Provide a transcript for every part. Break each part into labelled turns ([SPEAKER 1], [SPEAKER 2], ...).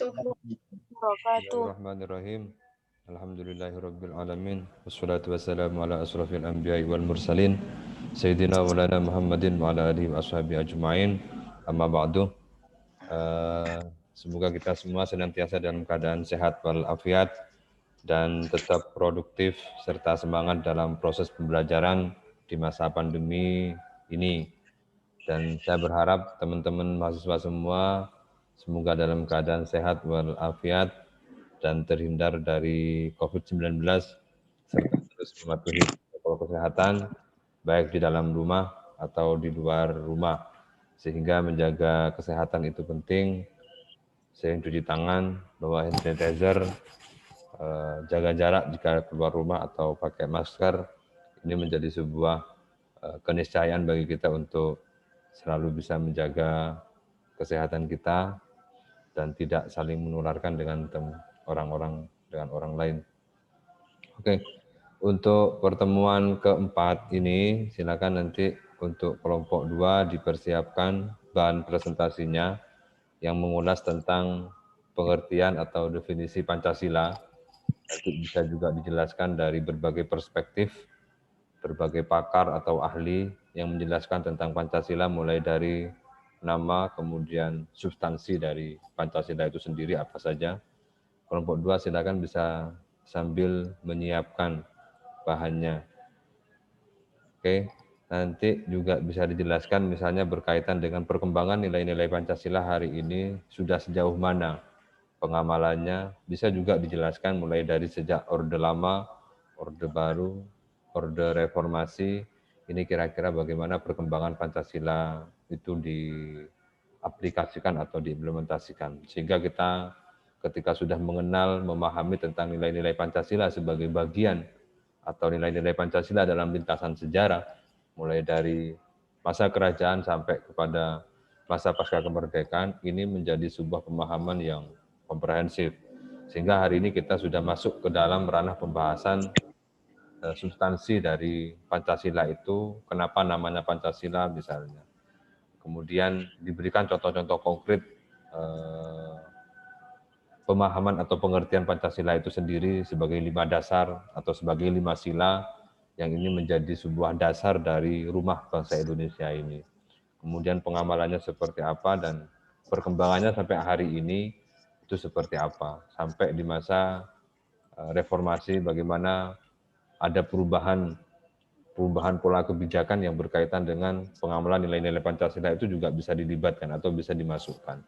[SPEAKER 1] wabarakatuh.
[SPEAKER 2] Bismillahirrahmanirrahim. Alhamdulillahirabbil alamin. Wassalatu wassalamu ala asrofil anbiya'i wal mursalin Sayyidina Maulana Muhammadin wa ala alihi wa ashabihi ajma'in. Amma ba'du. Semoga kita semua senantiasa dalam keadaan sehat walafiat dan tetap produktif serta semangat dalam proses pembelajaran di masa pandemi ini. Dan saya berharap teman-teman mahasiswa semua semoga dalam keadaan sehat walafiat dan terhindar dari COVID-19 serta terus mematuhi protokol kesehatan baik di dalam rumah atau di luar rumah, sehingga menjaga kesehatan itu penting, sering cuci tangan, bawa hand sanitizer, jaga jarak jika keluar rumah atau pakai masker. Ini menjadi sebuah keniscayaan bagi kita untuk selalu bisa menjaga kesehatan kita dan tidak saling menularkan dengan orang lain. Oke, untuk pertemuan keempat ini silakan nanti untuk kelompok 2 dipersiapkan bahan presentasinya yang mengulas tentang pengertian atau definisi Pancasila. Nanti bisa juga dijelaskan dari berbagai perspektif, berbagai pakar atau ahli yang menjelaskan tentang Pancasila mulai dari nama, kemudian substansi dari Pancasila itu sendiri apa saja. Kelompok 2 silakan bisa sambil menyiapkan bahannya. Oke, nanti juga bisa dijelaskan misalnya berkaitan dengan perkembangan nilai-nilai Pancasila hari ini sudah sejauh mana pengamalannya. Bisa juga dijelaskan mulai dari sejak Orde Lama, Orde Baru, Orde Reformasi, ini kira-kira bagaimana perkembangan Pancasila itu diaplikasikan atau diimplementasikan. Sehingga kita ketika sudah mengenal, memahami tentang nilai-nilai Pancasila sebagai bagian atau nilai-nilai Pancasila dalam lintasan sejarah, mulai dari masa kerajaan sampai kepada masa pasca kemerdekaan, ini menjadi sebuah pemahaman yang komprehensif. Sehingga hari ini kita sudah masuk ke dalam ranah pembahasan substansi dari Pancasila itu, kenapa namanya Pancasila misalnya. Kemudian diberikan contoh-contoh konkret pemahaman atau pengertian Pancasila itu sendiri sebagai 5 dasar atau sebagai 5 sila yang ini menjadi sebuah dasar dari rumah bangsa Indonesia ini. Kemudian pengamalannya seperti apa dan perkembangannya sampai hari ini itu seperti apa. Sampai di masa reformasi bagaimana ada perubahan pola kebijakan yang berkaitan dengan pengamalan nilai-nilai Pancasila itu juga bisa dilibatkan atau bisa dimasukkan.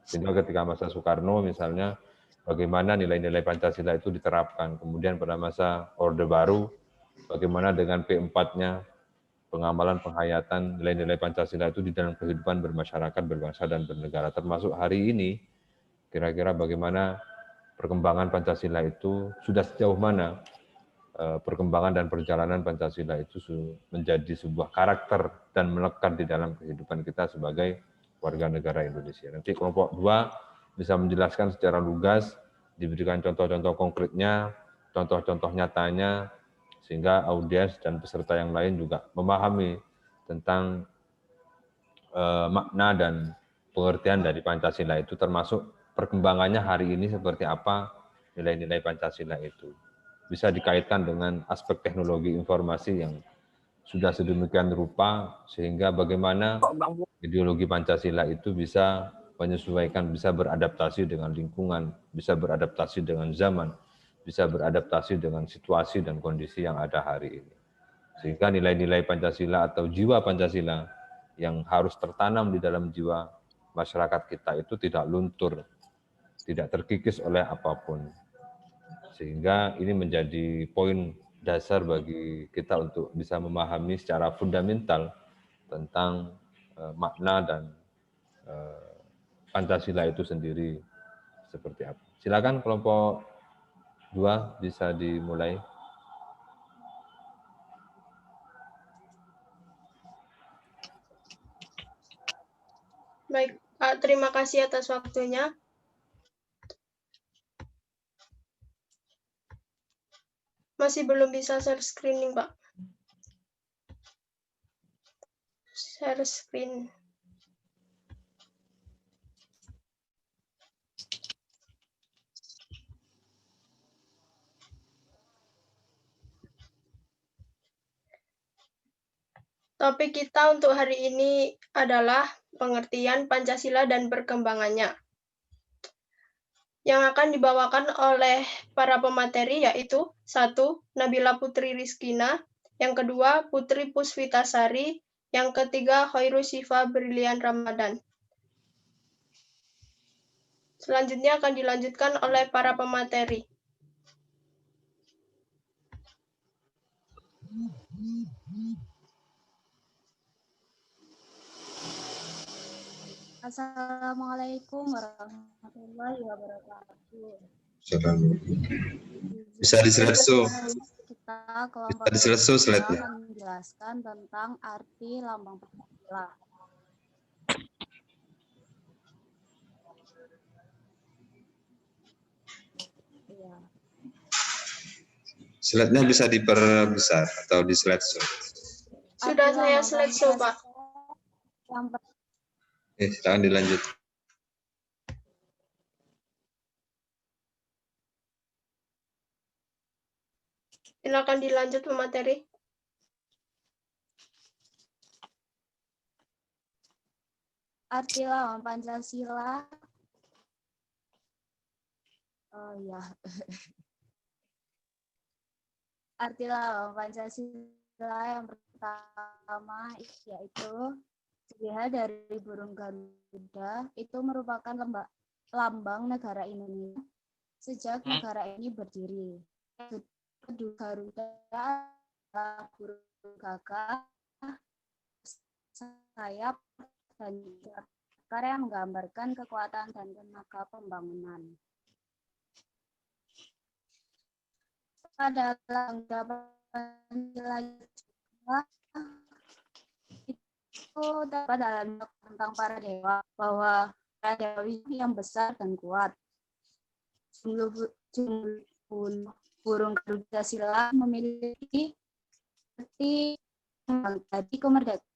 [SPEAKER 2] Sehingga ketika masa Soekarno misalnya, bagaimana nilai-nilai Pancasila itu diterapkan. Kemudian pada masa Orde Baru, bagaimana dengan P4-nya, pengamalan penghayatan nilai-nilai Pancasila itu di dalam kehidupan bermasyarakat, berbangsa, dan bernegara. Termasuk hari ini, kira-kira bagaimana perkembangan Pancasila itu, sudah sejauh mana perkembangan dan perjalanan Pancasila itu menjadi sebuah karakter dan melekat di dalam kehidupan kita sebagai warga negara Indonesia. Nanti kelompok 2 bisa menjelaskan secara lugas, diberikan contoh-contoh konkretnya, contoh-contoh nyatanya, sehingga audiens dan peserta yang lain juga memahami tentang makna dan pengertian dari Pancasila itu, termasuk perkembangannya hari ini seperti apa nilai-nilai Pancasila itu. Bisa dikaitkan dengan aspek teknologi informasi yang sudah sedemikian rupa, sehingga bagaimana ideologi Pancasila itu bisa menyesuaikan, bisa beradaptasi dengan lingkungan, bisa beradaptasi dengan zaman, bisa beradaptasi dengan situasi dan kondisi yang ada hari ini. Sehingga nilai-nilai Pancasila atau jiwa Pancasila yang harus tertanam di dalam jiwa masyarakat kita itu tidak luntur, tidak terkikis oleh apapun. Sehingga ini menjadi poin dasar bagi kita untuk bisa memahami secara fundamental tentang makna dan Pancasila itu sendiri seperti apa. Silakan kelompok 2 bisa dimulai.
[SPEAKER 1] Baik, Pak, terima kasih atas waktunya. Masih belum bisa share screening, Pak. Share screen. Topik kita untuk hari ini adalah pengertian Pancasila dan perkembangannya. Yang akan dibawakan oleh para pemateri yaitu 1. Nabila Putri Rizkina, yang kedua Putri Puspitasari, yang ketiga Khairu Syifa Brilian Ramadan. Selanjutnya akan dilanjutkan oleh para pemateri.
[SPEAKER 3] Assalamualaikum warahmatullahi wabarakatuh.
[SPEAKER 2] Bisa di slideshow.
[SPEAKER 3] Kita kelompok
[SPEAKER 2] Bisa di slideshow slide-nya.
[SPEAKER 3] akan menjelaskan tentang arti lambang Pancasila. Ya.
[SPEAKER 2] Slide-nya bisa diperbesar atau di slideshow.
[SPEAKER 1] Sudah saya slideshow, Pak.
[SPEAKER 2] Silakan dilanjut.
[SPEAKER 1] Silakan dilanjut pemateri.
[SPEAKER 3] Arti lambang Pancasila. Oh ya. Arti lambang Pancasila yang pertama yaitu dilihat dari burung Garuda, itu merupakan lambang negara Indonesia sejak negara ini berdiri. Kedua, Garuda adalah burung gagah, sayap, dan akar yang menggambarkan kekuatan dan tenaga pembangunan. Pada Pancasila itu dapat dalam tentang para dewa bahwa para dewa yang besar dan kuat. Jumlah burung Garuda Sila memiliki arti tadi kemerdekaan.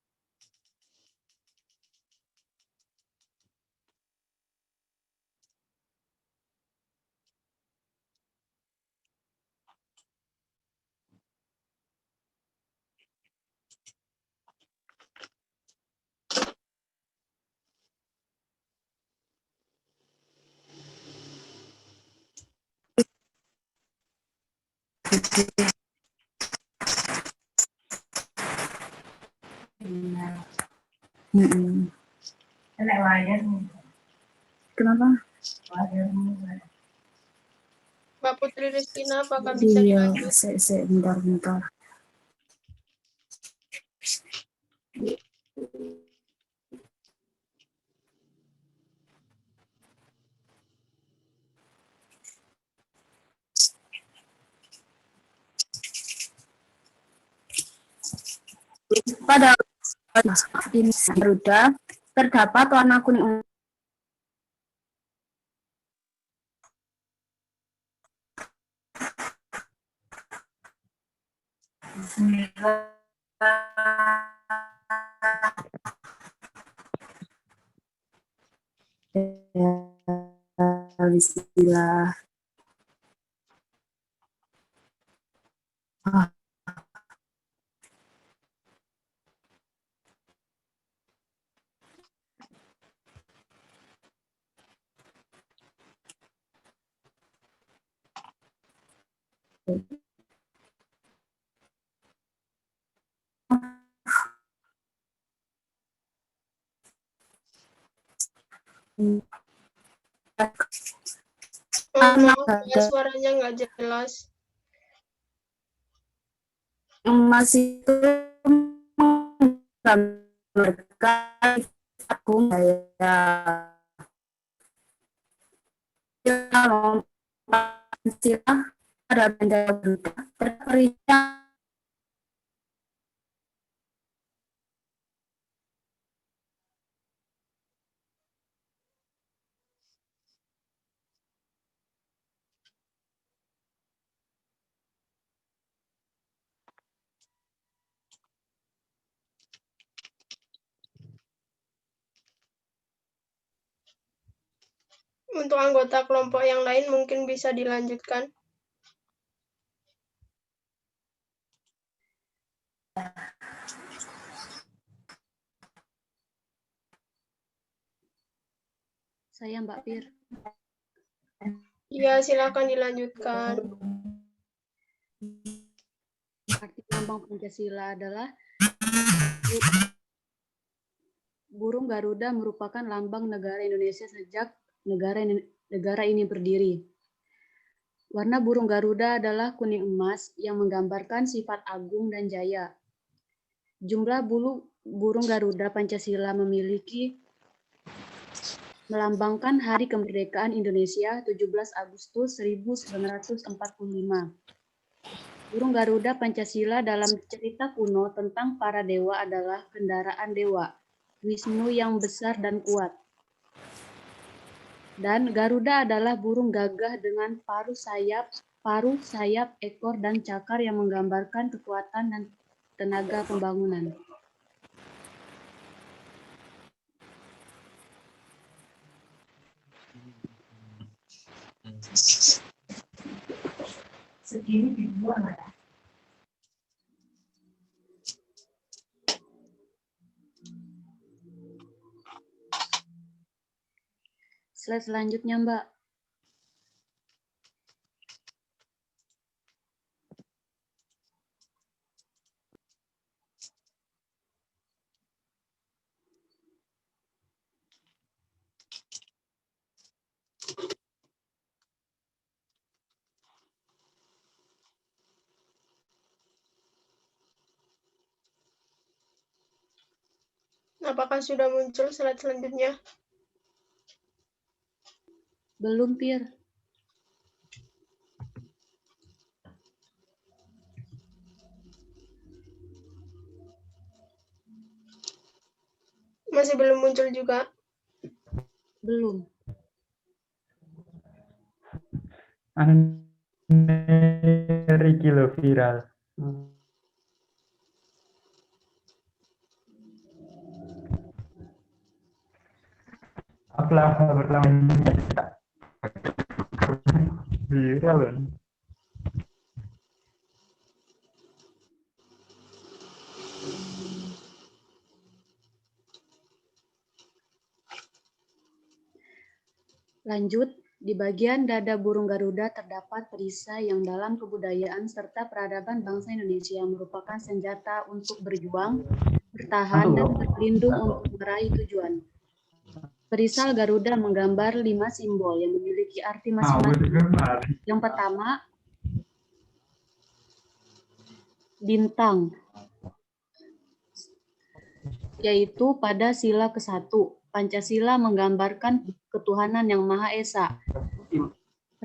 [SPEAKER 3] Kenapa?
[SPEAKER 1] Mbak Putri Rizkina, apakah bisa dilanjut?
[SPEAKER 3] Bentar. Pada ini Garuda terdapat warna kuning. Bismillah.
[SPEAKER 1] Maaf, suaranya nggak jelas.
[SPEAKER 3] Emas itu menggambarkan agung daya. Pancasila pada bendera Garuda terperincian
[SPEAKER 1] Untuk anggota kelompok yang lain mungkin bisa dilanjutkan.
[SPEAKER 3] Saya Mbak Pir.
[SPEAKER 1] Ya, silakan dilanjutkan.
[SPEAKER 3] Arti lambang Pancasila adalah burung Garuda merupakan lambang negara Indonesia sejak negara ini berdiri. Warna burung Garuda adalah kuning emas yang menggambarkan sifat agung dan jaya. Jumlah burung Garuda Pancasila melambangkan Hari Kemerdekaan Indonesia 17 Agustus 1945. Burung Garuda Pancasila dalam cerita kuno tentang para dewa adalah kendaraan dewa, Wisnu yang besar dan kuat. Dan Garuda adalah burung gagah dengan paruh sayap, ekor, dan cakar yang menggambarkan kekuatan dan tenaga pembangunan. Slide selanjutnya, Mbak.
[SPEAKER 1] Apakah sudah muncul slide selanjutnya?
[SPEAKER 3] Belum, Pir.
[SPEAKER 1] Masih belum muncul juga.
[SPEAKER 3] Belum.
[SPEAKER 4] Ricky lo viral. Apalah pertama ini viral kan?
[SPEAKER 3] Lanjut, di bagian dada burung Garuda terdapat perisai yang dalam kebudayaan serta peradaban bangsa Indonesia merupakan senjata untuk berjuang, bertahan, dan berlindung untuk meraih tujuan. Perisal Garuda menggambar 5 simbol yang memiliki arti masing-masing. Yang pertama, bintang, yaitu pada sila ke-1. Pancasila menggambarkan ketuhanan yang Maha Esa.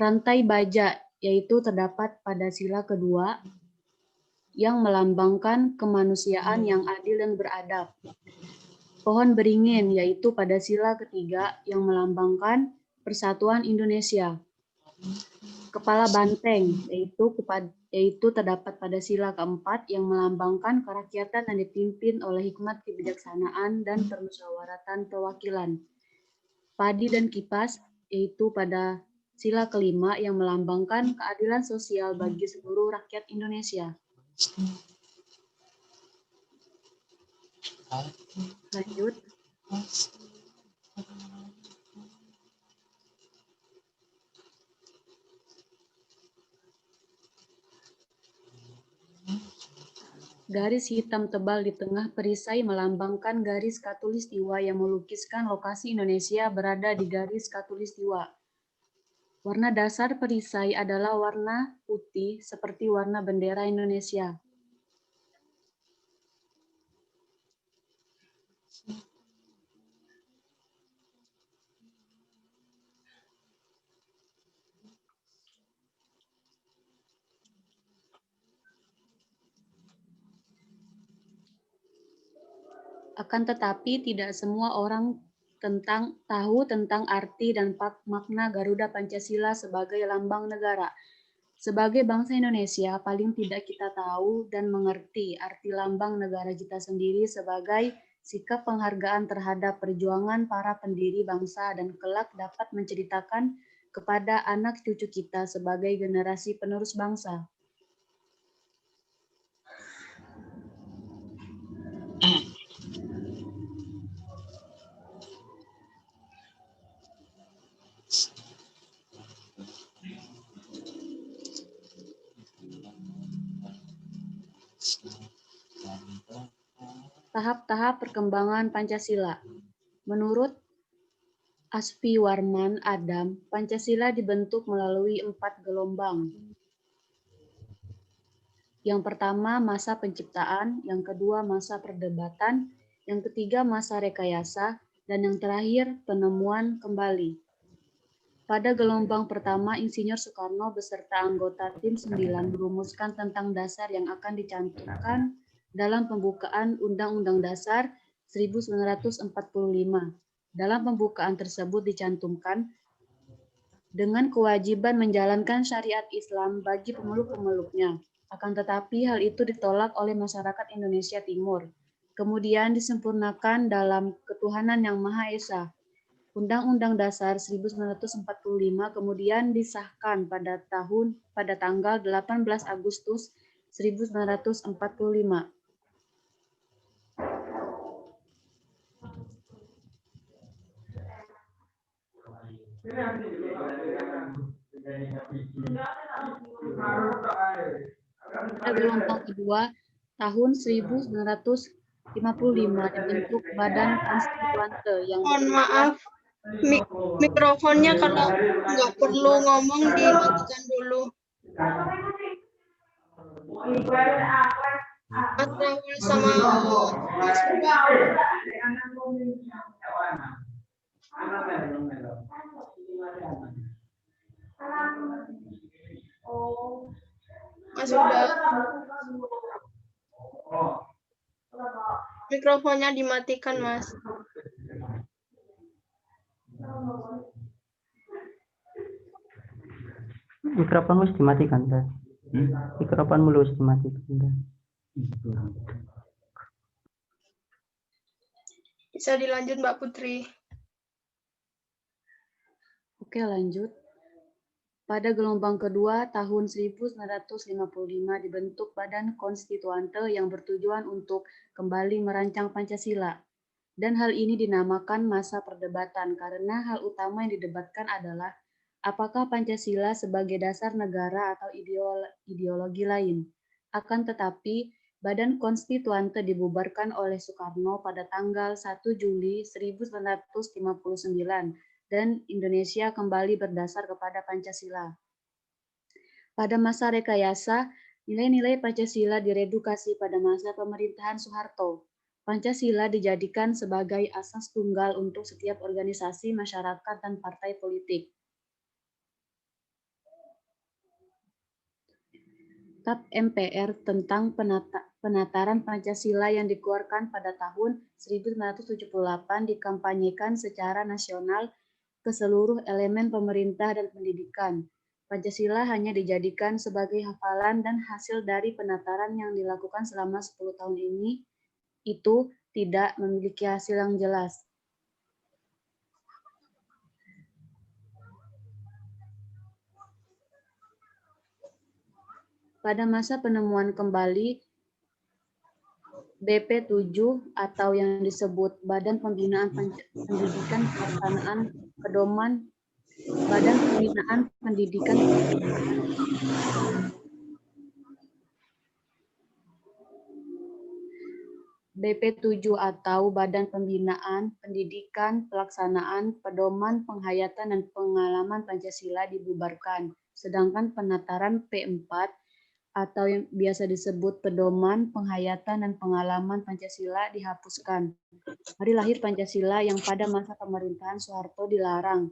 [SPEAKER 3] Rantai baja, yaitu terdapat pada sila kedua, yang melambangkan kemanusiaan yang adil dan beradab. Pohon beringin, yaitu pada sila ketiga, yang melambangkan persatuan Indonesia. Kepala banteng, yaitu terdapat pada sila keempat, yang melambangkan kerakyatan yang dipimpin oleh hikmat kebijaksanaan dan permusyawaratan perwakilan. Padi dan kipas, yaitu pada sila kelima, yang melambangkan keadilan sosial bagi seluruh rakyat Indonesia. Lanjut. Garis hitam tebal di tengah perisai melambangkan garis khatulistiwa yang melukiskan lokasi Indonesia berada di garis khatulistiwa. Warna dasar perisai adalah warna putih seperti warna bendera Indonesia. Akan tetapi tidak semua orang tahu tentang arti dan makna Garuda Pancasila sebagai lambang negara. Sebagai bangsa Indonesia, paling tidak kita tahu dan mengerti arti lambang negara kita sendiri sebagai sikap penghargaan terhadap perjuangan para pendiri bangsa dan kelak dapat menceritakan kepada anak cucu kita sebagai generasi penerus bangsa. Tahap-tahap perkembangan Pancasila. Menurut Asfi Warman Adam, Pancasila dibentuk melalui 4 gelombang. Yang pertama masa penciptaan, yang kedua masa perdebatan, yang ketiga masa rekayasa, dan yang terakhir penemuan kembali. Pada gelombang pertama, Insinyur Soekarno beserta anggota tim 9 merumuskan tentang dasar yang akan dicantumkan dalam pembukaan Undang-Undang Dasar 1945. Dalam pembukaan tersebut dicantumkan dengan kewajiban menjalankan syariat Islam bagi pemeluk-pemeluknya. Akan tetapi hal itu ditolak oleh masyarakat Indonesia Timur. Kemudian disempurnakan dalam ketuhanan yang Maha Esa. Undang-Undang Dasar 1945 kemudian disahkan pada tanggal 18 Agustus 1945. Pada gelombang kedua tahun 1955 dibentuk Badan Konstituante yang
[SPEAKER 1] Mohon maaf, mikrofonnya kalau nggak perlu ngomong dimatikan dulu. Mas Rahul sama Mas Huda. Mas Huda. Mikrofonnya dimatikan, Mas.
[SPEAKER 5] Mikrofonmu harus dimatikan, Teh. Mikrofonmu harus dimatikan, Teh.
[SPEAKER 1] Bisa dilanjut, Mbak Putri.
[SPEAKER 3] Oke, lanjut. Pada gelombang kedua tahun 1955 dibentuk Badan Konstituante yang bertujuan untuk kembali merancang Pancasila. Dan hal ini dinamakan masa perdebatan karena hal utama yang didebatkan adalah apakah Pancasila sebagai dasar negara atau ideologi lain. Akan tetapi, Badan Konstituante dibubarkan oleh Soekarno pada tanggal 1 Juli 1959 dan Indonesia kembali berdasar kepada Pancasila. Pada masa rekayasa, nilai-nilai Pancasila diredukasi pada masa pemerintahan Soeharto. Pancasila dijadikan sebagai asas tunggal untuk setiap organisasi, masyarakat, dan partai politik. Tap MPR tentang penataran Pancasila yang dikeluarkan pada tahun 1978 dikampanyekan secara nasional ke seluruh elemen pemerintah dan pendidikan. Pancasila hanya dijadikan sebagai hafalan dan hasil dari penataran yang dilakukan selama 10 tahun ini itu tidak memiliki hasil yang jelas. Pada masa penemuan kembali, BP7 atau yang disebut Badan Pembinaan Pendidikan Pelaksanaan Pedoman Badan Pembinaan Pendidikan BP7 atau Badan Pembinaan Pendidikan Pelaksanaan Pedoman Penghayatan dan Pengalaman Pancasila dibubarkan, sedangkan penataran P4 atau yang biasa disebut Pedoman Penghayatan dan Pengalaman Pancasila dihapuskan. Hari lahir Pancasila yang pada masa pemerintahan Soeharto dilarang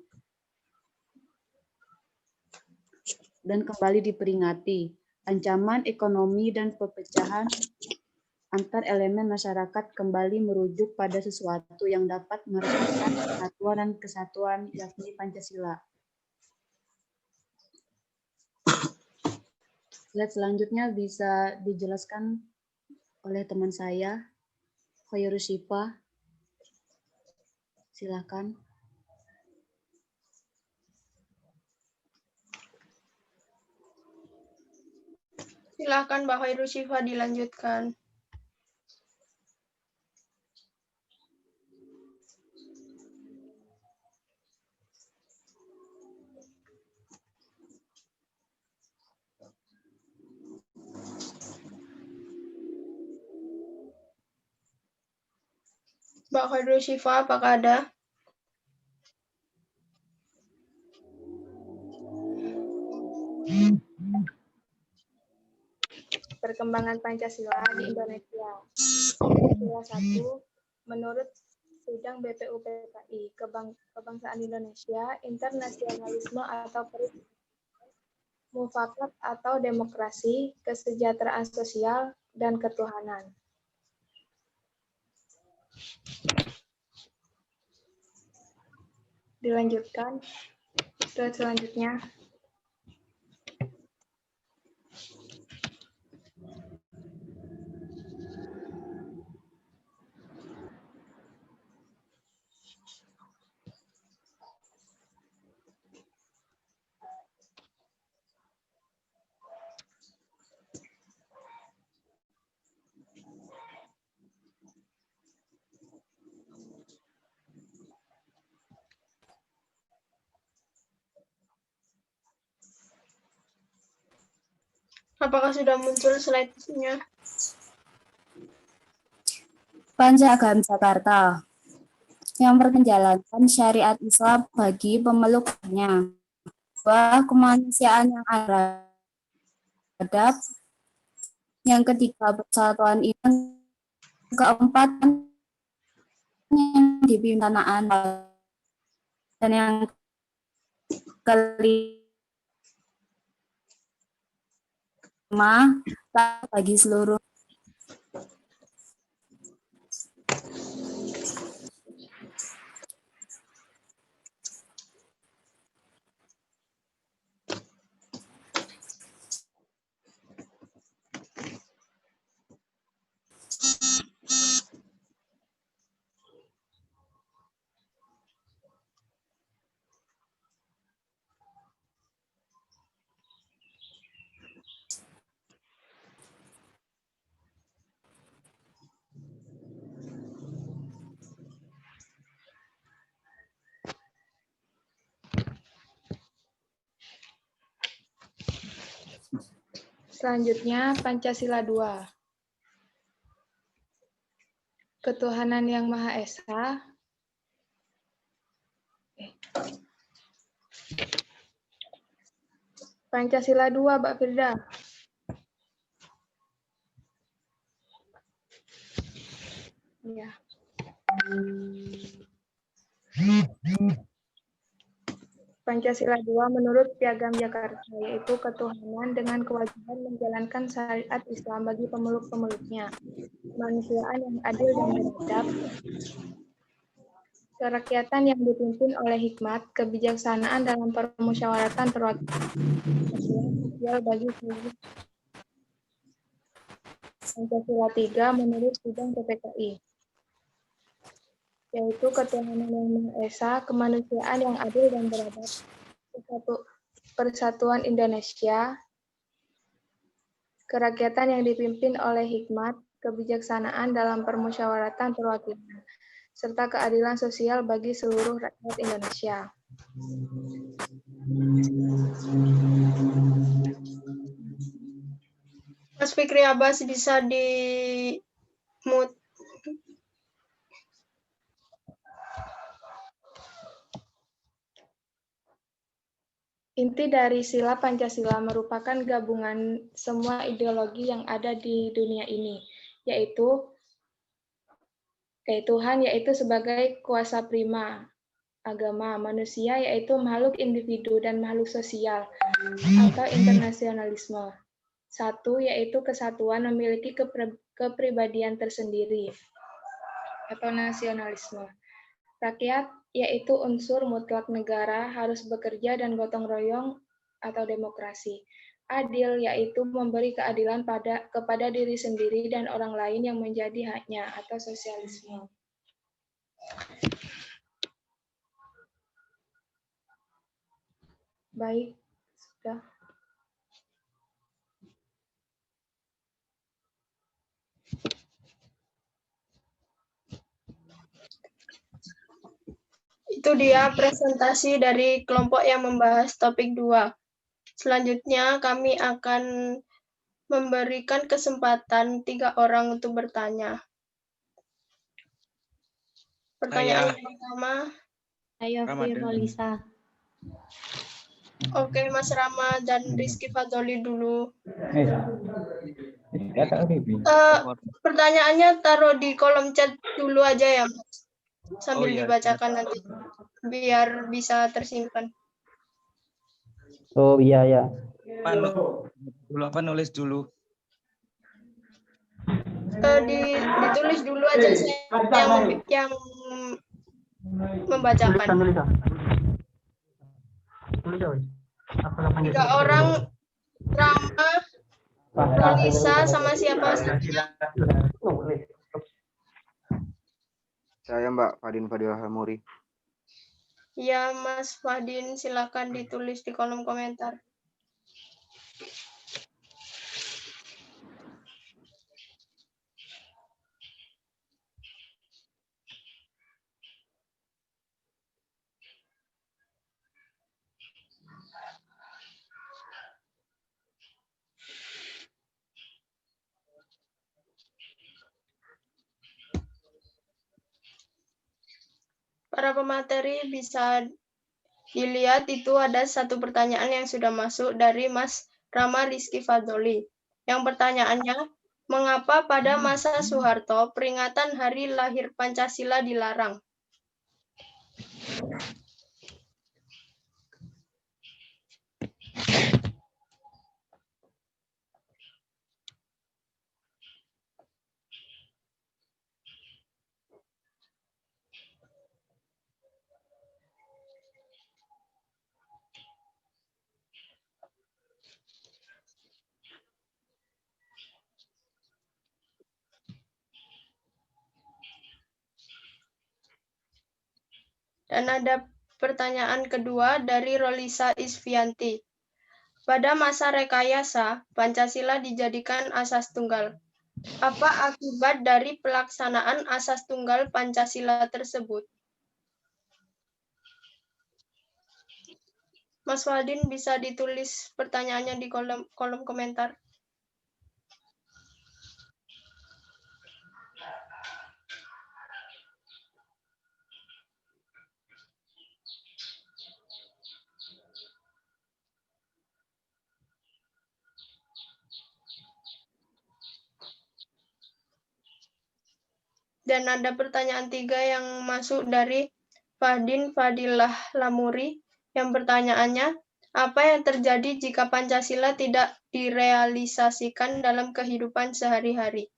[SPEAKER 3] dan kembali diperingati. Ancaman ekonomi dan perpecahan antar elemen masyarakat kembali merujuk pada sesuatu yang dapat meresmikan persatuan dan kesatuan, yakni Pancasila. Slide selanjutnya bisa dijelaskan oleh teman saya, Khairu Syifa. Silakan.
[SPEAKER 1] Silakan Mbak Khairu Syifa dilanjutkan. Mbak Khairul Syifa, apakah ada?
[SPEAKER 6] Perkembangan Pancasila di Indonesia. Pancasila 1, menurut sidang BPUPKI, kebangsaan Indonesia, internasionalisme atau mufakat atau demokrasi, kesejahteraan sosial, dan ketuhanan. Dilanjutkan, slide selanjutnya.
[SPEAKER 1] Apakah sudah muncul slide-nya?
[SPEAKER 7] Panjagam Jakarta yang menjalankan syariat Islam bagi pemeluknya. 2. Kemanusiaan yang adab. Yang ketiga, persatuan iman. Keempat, yang dipimpin tanaan. Dan yang kelima, bagi seluruh.
[SPEAKER 6] Selanjutnya, Pancasila 2. Ketuhanan yang Maha Esa. Pancasila 2, Mbak Firda. Ya. Pancasila 2 menurut Piagam Jakarta, yaitu ketuhanan dengan kewajiban menjalankan syariat Islam bagi pemeluk-pemeluknya, kemanusiaan yang adil dan beradab, kerakyatan yang dipimpin oleh hikmat, kebijaksanaan dalam permusyawaratan perwakilan sosial bagi seluruh. Pancasila 3 menurut sidang PPKI, yaitu ketuhanan yang Maha Esa, kemanusiaan yang adil dan beradab, persatuan Indonesia, kerakyatan yang dipimpin oleh hikmat, kebijaksanaan dalam permusyawaratan perwakilan, serta keadilan sosial bagi seluruh rakyat Indonesia.
[SPEAKER 1] Mas Fikri Abbas bisa di-mute.
[SPEAKER 6] Inti dari sila Pancasila merupakan gabungan semua ideologi yang ada di dunia ini, yaitu Tuhan yaitu sebagai kuasa prima, agama, manusia yaitu makhluk individu dan makhluk sosial, atau internasionalisme. 1 yaitu kesatuan memiliki kepribadian tersendiri, atau nasionalisme. Rakyat yaitu unsur mutlak negara harus bekerja dan gotong royong, atau demokrasi. Adil yaitu memberi keadilan kepada diri sendiri dan orang lain yang menjadi haknya, atau sosialisme. Baik, sudah.
[SPEAKER 1] Itu dia presentasi dari kelompok yang membahas topik 2. Selanjutnya kami akan memberikan kesempatan 3 orang untuk bertanya. Pertanyaan yang pertama.
[SPEAKER 3] Saya Firnolisa.
[SPEAKER 1] Oke, Mas Rama dan Rizky Fadoli dulu. Pertanyaannya taruh di kolom chat dulu aja ya, Mas. Sambil dibacakan nanti, biar bisa tersimpan.
[SPEAKER 5] Oh iya ya.
[SPEAKER 8] Nulis dulu.
[SPEAKER 1] Ditulis dulu aja saya yang membacakan. Tiga orang, Rama, Rolisa, sama siapa saja?
[SPEAKER 9] Saya Mbak Fadin Fadil Hamuri.
[SPEAKER 1] Ya, Mas Fadin, silakan ditulis di kolom komentar. Para pemateri bisa dilihat itu ada satu pertanyaan yang sudah masuk dari Mas Rama Rizky Fadoli. Yang pertanyaannya, mengapa pada masa Soeharto peringatan hari lahir Pancasila dilarang? Dan ada pertanyaan kedua dari Rolisa Isvianti. Pada masa rekayasa, Pancasila dijadikan asas tunggal. Apa akibat dari pelaksanaan asas tunggal Pancasila tersebut? Mas Fadin bisa ditulis pertanyaannya di kolom komentar. Dan ada pertanyaan 3 yang masuk dari Fadin Fadilah Lamuri, yang pertanyaannya, apa yang terjadi jika Pancasila tidak direalisasikan dalam kehidupan sehari-hari?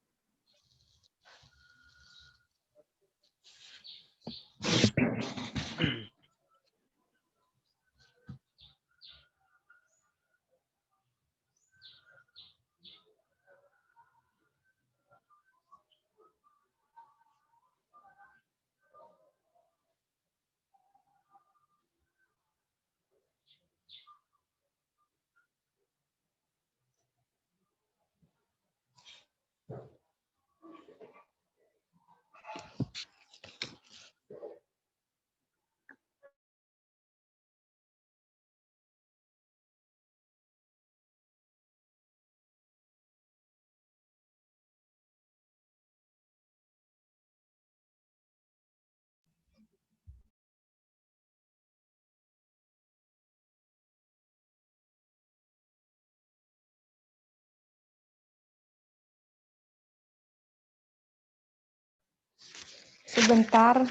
[SPEAKER 6] Sebentar.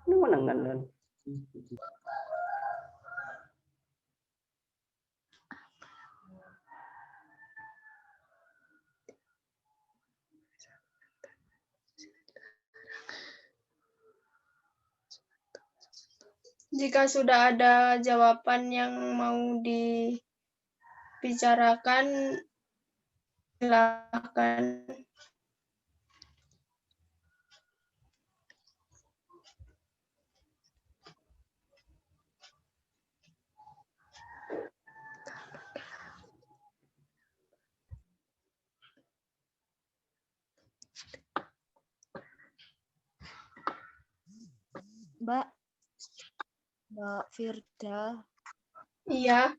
[SPEAKER 5] Ini menangan dan.
[SPEAKER 1] Jika sudah ada jawaban yang mau dibicarakan, Silakan.
[SPEAKER 7] Mbak Firda,
[SPEAKER 1] Iya,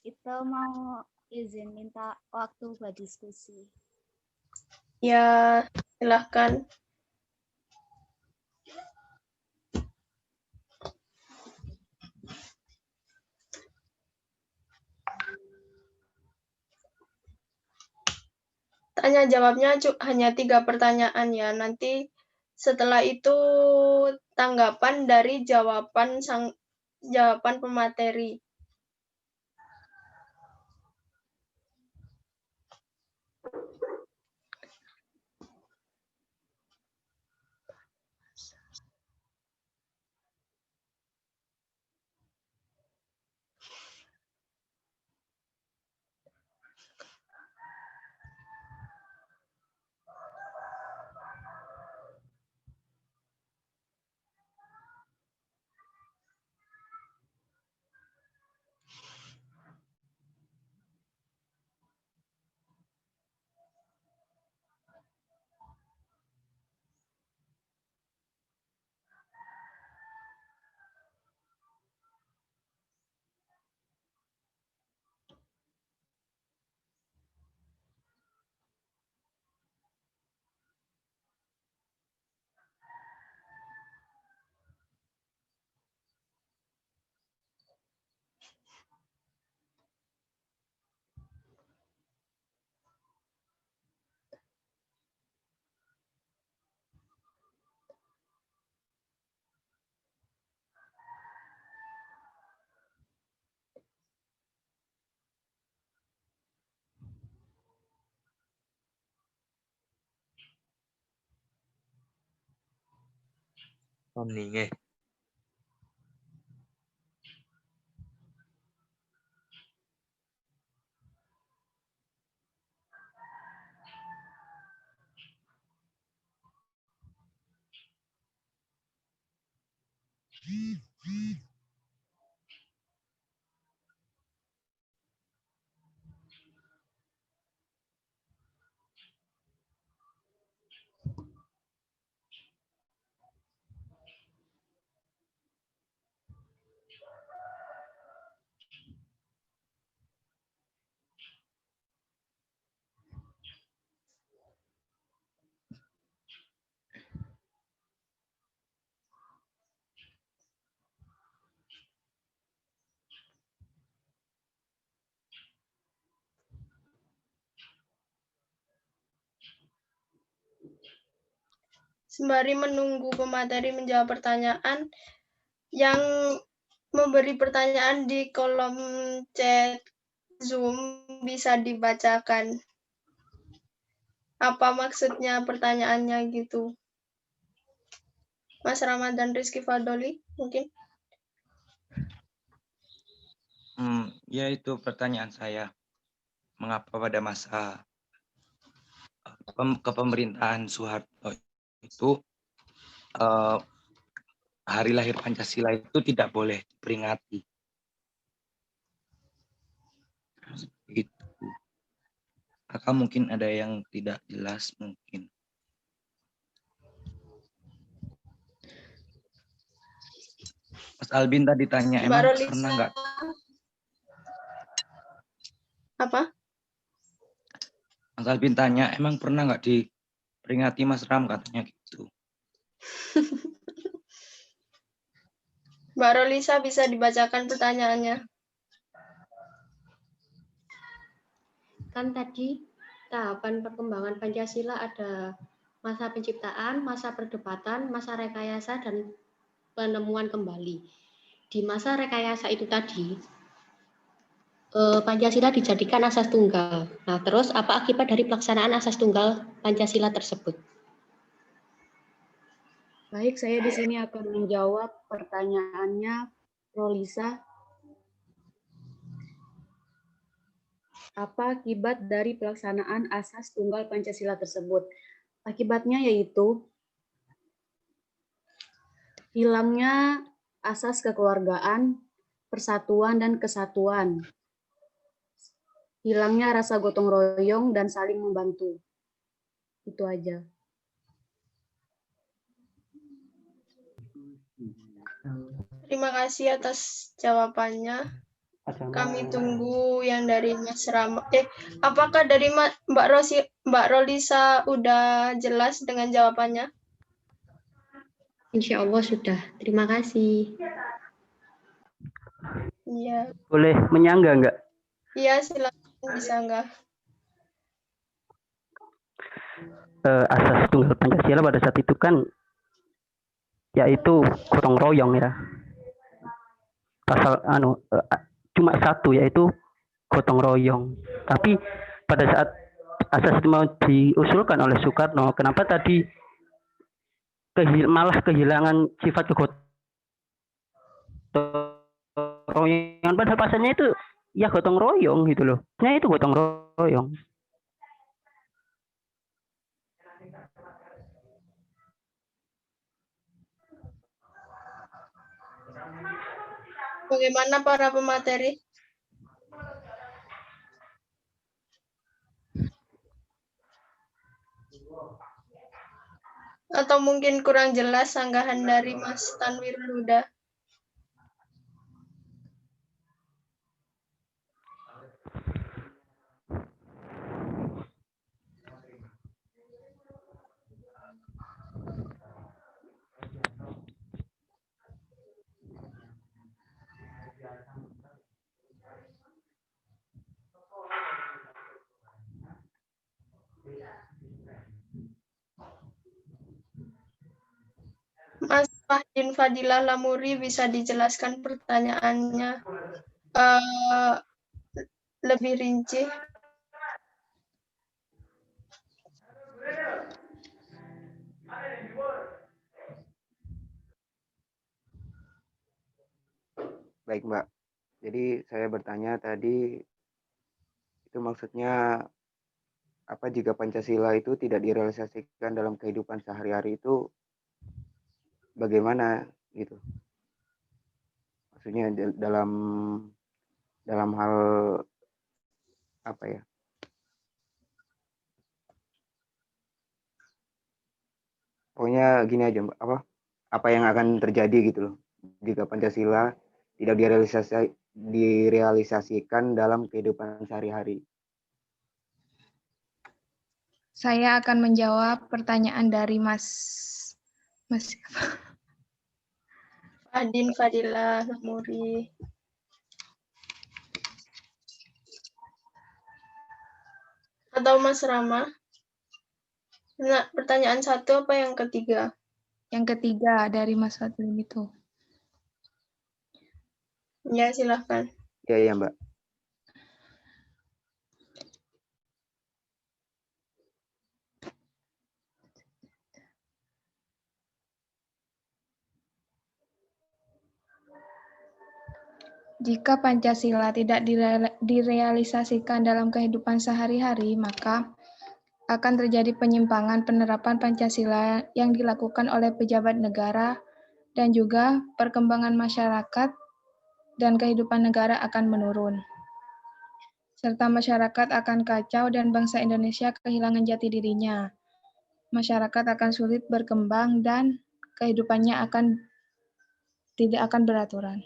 [SPEAKER 7] kita mau izin minta waktu buat diskusi.
[SPEAKER 1] ya, silahkan. Tanya jawabnya hanya 3 pertanyaan ya. Nanti setelah itu tanggapan dari jawaban pemateri.
[SPEAKER 8] Omninge.
[SPEAKER 1] Sembari menunggu pemateri menjawab pertanyaan, yang memberi pertanyaan di kolom chat Zoom bisa dibacakan. Apa maksudnya pertanyaannya gitu? Mas Ramadan Rizky Fadoli, mungkin?
[SPEAKER 8] Ya itu pertanyaan saya. Mengapa pada masa kepemerintahan Soeharto itu hari lahir Pancasila itu tidak boleh diperingati? Itu. Kakak mungkin ada yang tidak jelas mungkin. Mas Albin tadi tanya, emang
[SPEAKER 1] Mbak Rolisa.
[SPEAKER 8] pernah nggak?
[SPEAKER 1] Apa?
[SPEAKER 8] Mas Albin tanya, emang pernah nggak diperingati Mas Ram, katanya gitu.
[SPEAKER 1] Mbak Rolisa bisa dibacakan pertanyaannya.
[SPEAKER 3] Kan tadi tahapan perkembangan Pancasila ada masa penciptaan, masa perdebatan, masa rekayasa, dan penemuan kembali. Di masa rekayasa itu tadi, Pancasila dijadikan asas tunggal. Nah, terus apa akibat dari pelaksanaan asas tunggal Pancasila tersebut?
[SPEAKER 7] Baik, saya di sini akan menjawab pertanyaannya Rolisa.
[SPEAKER 3] Apa akibat dari pelaksanaan asas tunggal Pancasila tersebut? Akibatnya yaitu hilangnya asas kekeluargaan, persatuan dan kesatuan, hilangnya rasa gotong royong dan saling membantu. Itu aja.
[SPEAKER 1] Terima kasih atas jawabannya. Kami tunggu yang dari Mas Rama. Apakah dari Mbak Rolisa udah jelas dengan jawabannya?
[SPEAKER 10] Insya Allah sudah. Terima kasih.
[SPEAKER 1] Iya.
[SPEAKER 5] Boleh menyangga enggak?
[SPEAKER 1] Iya, silakan, bisa enggak?
[SPEAKER 5] Asas tunggal Pancasila pada saat itu kan yaitu gotong royong ya. Pasal cuma satu yaitu gotong royong. Tapi pada saat asas itu mau diusulkan oleh Soekarno, kenapa tadi malah kehilangan sifat kegotong royongan, padahal pasalnya itu ya gotong royong gitu loh. Nah itu gotong royong.
[SPEAKER 1] Bagaimana para pemateri? Atau mungkin kurang jelas sanggahan dari Mas Tanwir Huda? Mas Fahdin Fadilah Lamuri, bisa dijelaskan pertanyaannya lebih rinci?
[SPEAKER 9] Baik, Mbak. Jadi saya bertanya tadi, itu maksudnya apa jika Pancasila itu tidak direalisasikan dalam kehidupan sehari-hari itu bagaimana gitu? Maksudnya dalam hal apa ya? Pokoknya gini aja, Mbak, apa yang akan terjadi gitu loh jika Pancasila tidak direalisasikan dalam kehidupan sehari-hari.
[SPEAKER 6] Saya akan menjawab pertanyaan dari Mas
[SPEAKER 1] Fahdin Fadilah Lamuri. Atau Mas Rama? Nah, pertanyaan satu apa yang ketiga?
[SPEAKER 6] Yang ketiga dari Mas Fadil itu.
[SPEAKER 1] Ya, silahkan.
[SPEAKER 9] Ya, Mbak.
[SPEAKER 6] Jika Pancasila tidak direalisasikan dalam kehidupan sehari-hari, maka akan terjadi penyimpangan penerapan Pancasila yang dilakukan oleh pejabat negara dan juga perkembangan masyarakat dan kehidupan negara akan menurun. Serta masyarakat akan kacau dan bangsa Indonesia kehilangan jati dirinya. Masyarakat akan sulit berkembang dan kehidupannya tidak akan beraturan.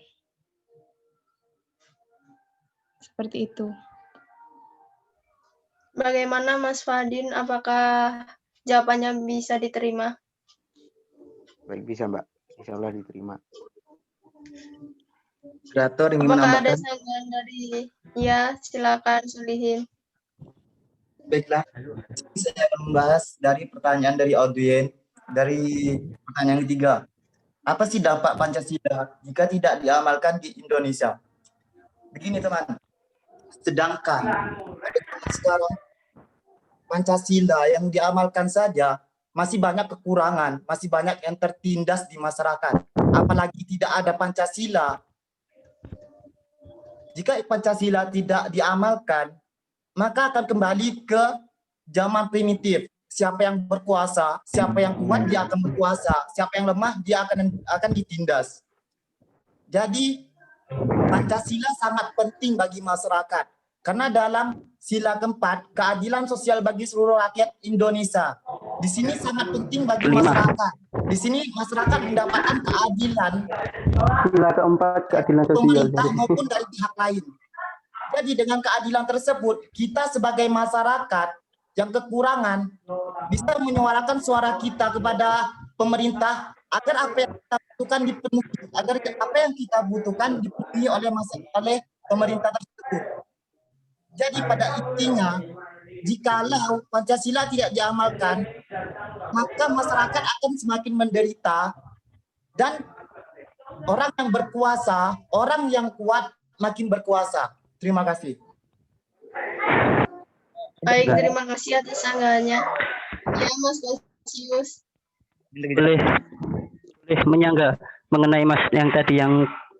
[SPEAKER 6] Seperti itu.
[SPEAKER 1] Bagaimana Mas Fahdin? Apakah jawabannya bisa diterima?
[SPEAKER 9] Baik, bisa Mbak. Insya Allah diterima.
[SPEAKER 11] Moderator ingin
[SPEAKER 1] Apakah
[SPEAKER 11] menambahkan?
[SPEAKER 1] ada sanggahan dari... Ya, silakan Solihin.
[SPEAKER 11] Baiklah, saya akan membahas dari pertanyaan dari audien, dari pertanyaan ketiga. Apa sih dampak Pancasila jika tidak diamalkan di Indonesia? Begini teman, sedangkan sekarang Pancasila yang diamalkan saja masih banyak kekurangan, masih banyak yang tertindas di masyarakat. Apalagi tidak ada Pancasila. Jika Pancasila tidak diamalkan, maka akan kembali ke zaman primitif. Siapa yang berkuasa, siapa yang kuat dia akan berkuasa, siapa yang lemah dia akan ditindas. Jadi Pancasila sangat penting bagi masyarakat karena dalam sila keempat keadilan sosial bagi seluruh rakyat Indonesia. Di sini sangat penting bagi masyarakat. Di sini masyarakat mendapatkan keadilan
[SPEAKER 5] Sila keempat keadilan sosial
[SPEAKER 11] pemerintah
[SPEAKER 5] dari
[SPEAKER 11] maupun dari pihak lain. Jadi dengan keadilan tersebut, kita sebagai masyarakat yang kekurangan bisa menyuarakan suara kita kepada pemerintah agar apa yang kita butuhkan dipenuhi, agar apa yang kita butuhkan dipenuhi oleh pemerintah tersebut. Jadi pada intinya, jikalau Pancasila tidak diamalkan, maka masyarakat akan semakin menderita dan orang yang berkuasa, orang yang kuat makin berkuasa. Terima kasih.
[SPEAKER 1] Baik, terima kasih atas sanggahnya. Ya, Mas Konsius.
[SPEAKER 5] boleh menyanggah mengenai Mas yang tadi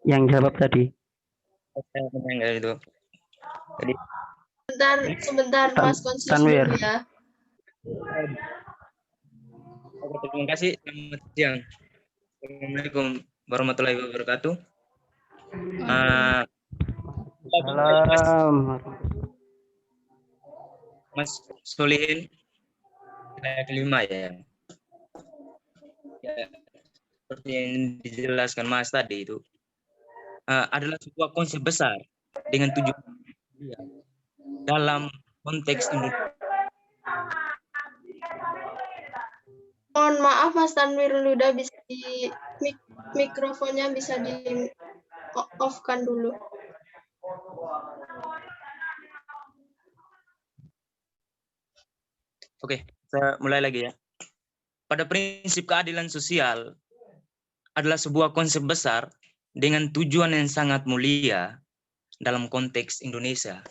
[SPEAKER 5] yang jawab tadi.
[SPEAKER 8] Menyanggah itu. Jadi
[SPEAKER 1] Sebentar Mas Konsius
[SPEAKER 5] Tanwir.
[SPEAKER 1] dulu ya.
[SPEAKER 8] Oke, terima kasih. Selamat siang. Assalamualaikum warahmatullahi wabarakatuh. Mas Solihin, saya kelima ya. Ya, seperti yang dijelaskan Mas tadi itu adalah sebuah konsep besar dengan tujuan dalam konteks Indonesia.
[SPEAKER 1] Mohon maaf Mas Tanwir Luda, bisa di mikrofonnya bisa di off-kan dulu.
[SPEAKER 8] Oke, saya mulai lagi ya. Pada prinsip keadilan sosial adalah sebuah konsep besar dengan tujuan yang sangat mulia dalam konteks Indonesia.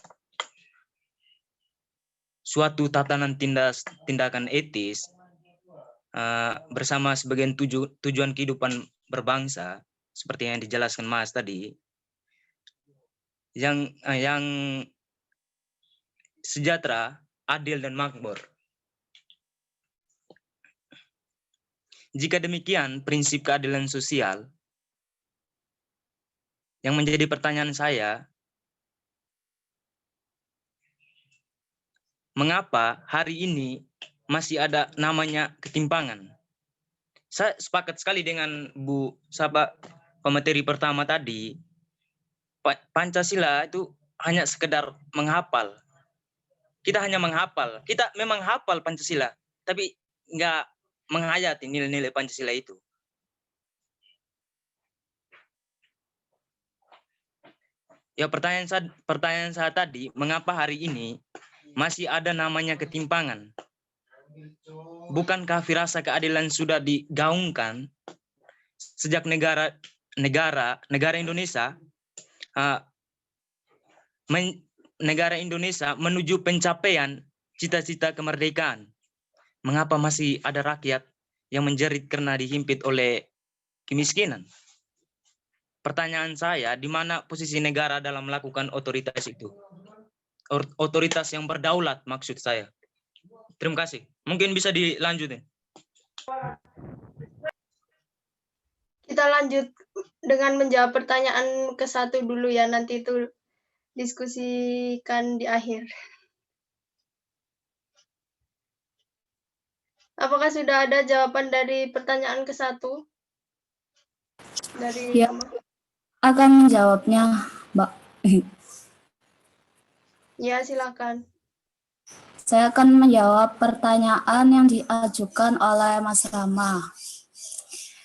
[SPEAKER 8] Suatu tatanan tindakan etis bersama sebagian tujuan kehidupan berbangsa seperti yang dijelaskan Mas tadi, yang sejahtera, adil dan makmur. Jika demikian prinsip keadilan sosial, yang menjadi pertanyaan saya, mengapa hari ini masih ada namanya ketimpangan? Saya sepakat sekali dengan Bu Saba pemateri pertama tadi. Pancasila itu hanya sekedar menghafal. Kita hanya menghafal. Kita memang hafal Pancasila, tapi nggak menghayati nilai-nilai Pancasila itu. Ya, pertanyaan saya tadi, mengapa hari ini masih ada namanya ketimpangan? Bukankah firasa keadilan sudah digaungkan sejak negara Indonesia negara Indonesia menuju pencapaian cita-cita kemerdekaan? Mengapa masih ada rakyat yang menjerit karena dihimpit oleh kemiskinan? Pertanyaan saya, di mana posisi negara dalam melakukan otoritas itu? Otoritas yang berdaulat maksud saya. Terima kasih. Mungkin bisa dilanjutin.
[SPEAKER 1] Kita lanjut dengan menjawab pertanyaan ke satu dulu ya, nanti itu diskusikan di akhir. Apakah sudah ada jawaban dari pertanyaan ke satu? Dari
[SPEAKER 12] ya, akan menjawabnya, Mbak.
[SPEAKER 1] Ya, silakan.
[SPEAKER 12] Saya akan menjawab pertanyaan yang diajukan oleh Mas Rama.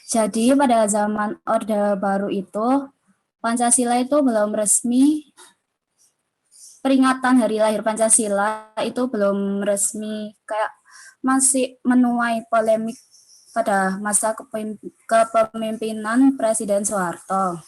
[SPEAKER 12] Jadi pada zaman Orde Baru itu, Pancasila itu belum resmi, peringatan hari lahir Pancasila itu belum resmi, kayak masih menuai polemik pada masa kepemimpinan Presiden Soeharto.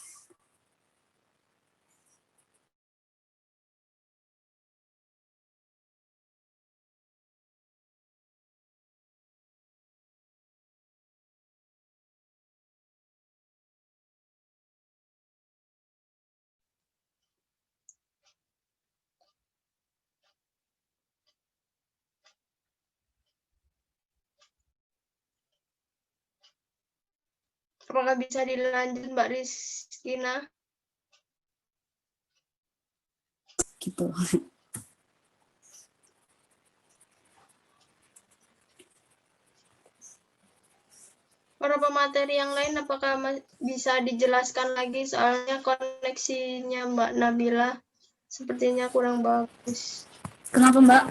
[SPEAKER 1] Apakah bisa dilanjut Mbak Rizkina?
[SPEAKER 12] Gitu.
[SPEAKER 1] Para pemateri yang lain apakah bisa dijelaskan lagi, soalnya koneksinya Mbak Nabila sepertinya kurang bagus.
[SPEAKER 12] Kenapa, Mbak?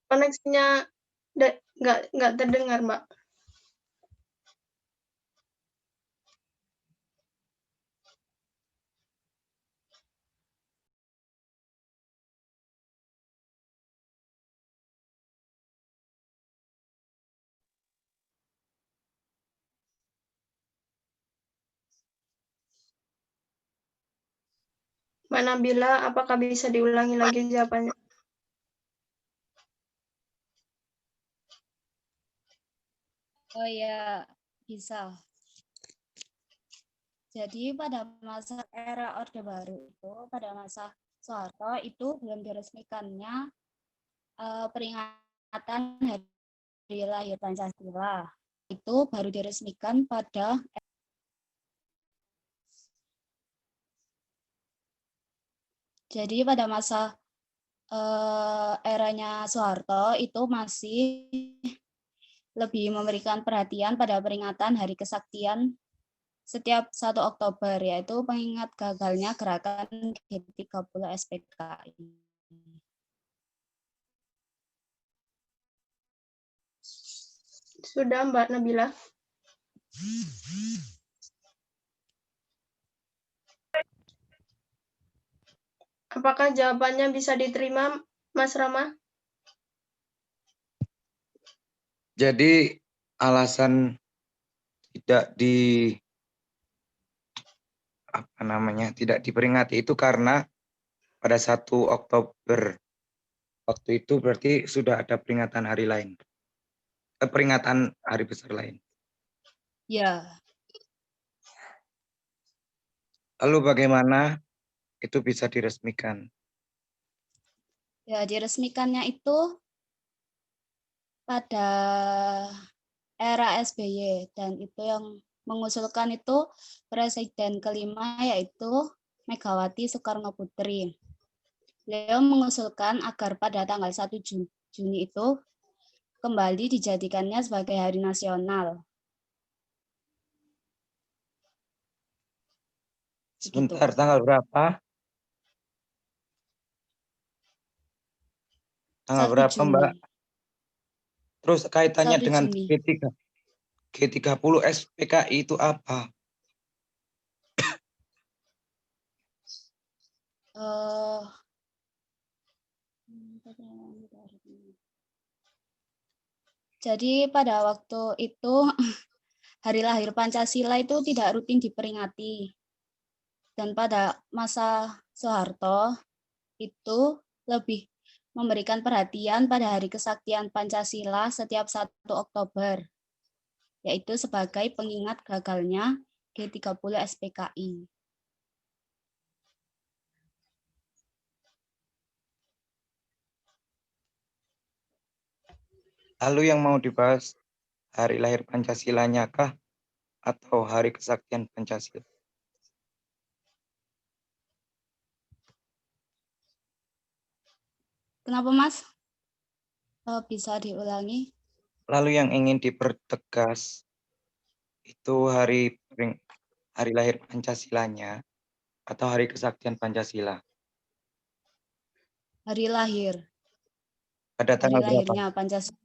[SPEAKER 1] Koneksinya nggak terdengar, Mbak. Mbak Nabila, apakah bisa diulangi lagi jawabannya?
[SPEAKER 12] Oh ya, bisa. Jadi pada masa era Orde Baru itu, pada masa Soeharto itu belum diresmikannya peringatan Hari Lahir Pancasila. Itu baru diresmikan pada jadi pada masa eranya Soeharto itu masih lebih memberikan perhatian pada peringatan Hari Kesaktian setiap 1 Oktober, yaitu pengingat gagalnya gerakan G30 SPKI.
[SPEAKER 1] Sudah, Mbak Nabila. Apakah jawabannya bisa diterima, Mas Rama?
[SPEAKER 13] Jadi alasan tidak diperingati itu karena pada 1 Oktober waktu itu berarti sudah ada peringatan hari lain. Peringatan hari besar lain.
[SPEAKER 12] Ya.
[SPEAKER 13] Lalu bagaimana itu bisa diresmikan?
[SPEAKER 12] Ya, diresmikannya itu pada era SBY, dan itu yang mengusulkan itu Presiden kelima yaitu Megawati Soekarno Putri. Beliau mengusulkan agar pada tanggal 1 Juni itu kembali dijadikannya sebagai hari nasional.
[SPEAKER 13] Sebentar, tanggal berapa? Tanggal berapa,
[SPEAKER 12] Juni.
[SPEAKER 13] Mbak? Terus kaitannya
[SPEAKER 12] 1
[SPEAKER 13] dengan
[SPEAKER 12] Juni.
[SPEAKER 13] G30 SPKI itu apa?
[SPEAKER 12] Jadi pada waktu itu Hari Lahir Pancasila itu tidak rutin diperingati. Dan pada masa Soeharto itu lebih memberikan perhatian pada Hari Kesaktian Pancasila setiap 1 Oktober, yaitu sebagai pengingat gagalnya G30 SPKI.
[SPEAKER 13] Lalu yang mau dibahas Hari Lahir Pancasilanya kah atau Hari Kesaktian Pancasila?
[SPEAKER 12] Kenapa, Mas? Bisa diulangi?
[SPEAKER 13] Lalu yang ingin dipertegas itu hari lahir Pancasilanya atau Hari Kesaktian Pancasila?
[SPEAKER 12] Hari lahir.
[SPEAKER 13] Pada
[SPEAKER 12] Hari
[SPEAKER 13] tanggal berapa?
[SPEAKER 12] lahirnya Pancasila.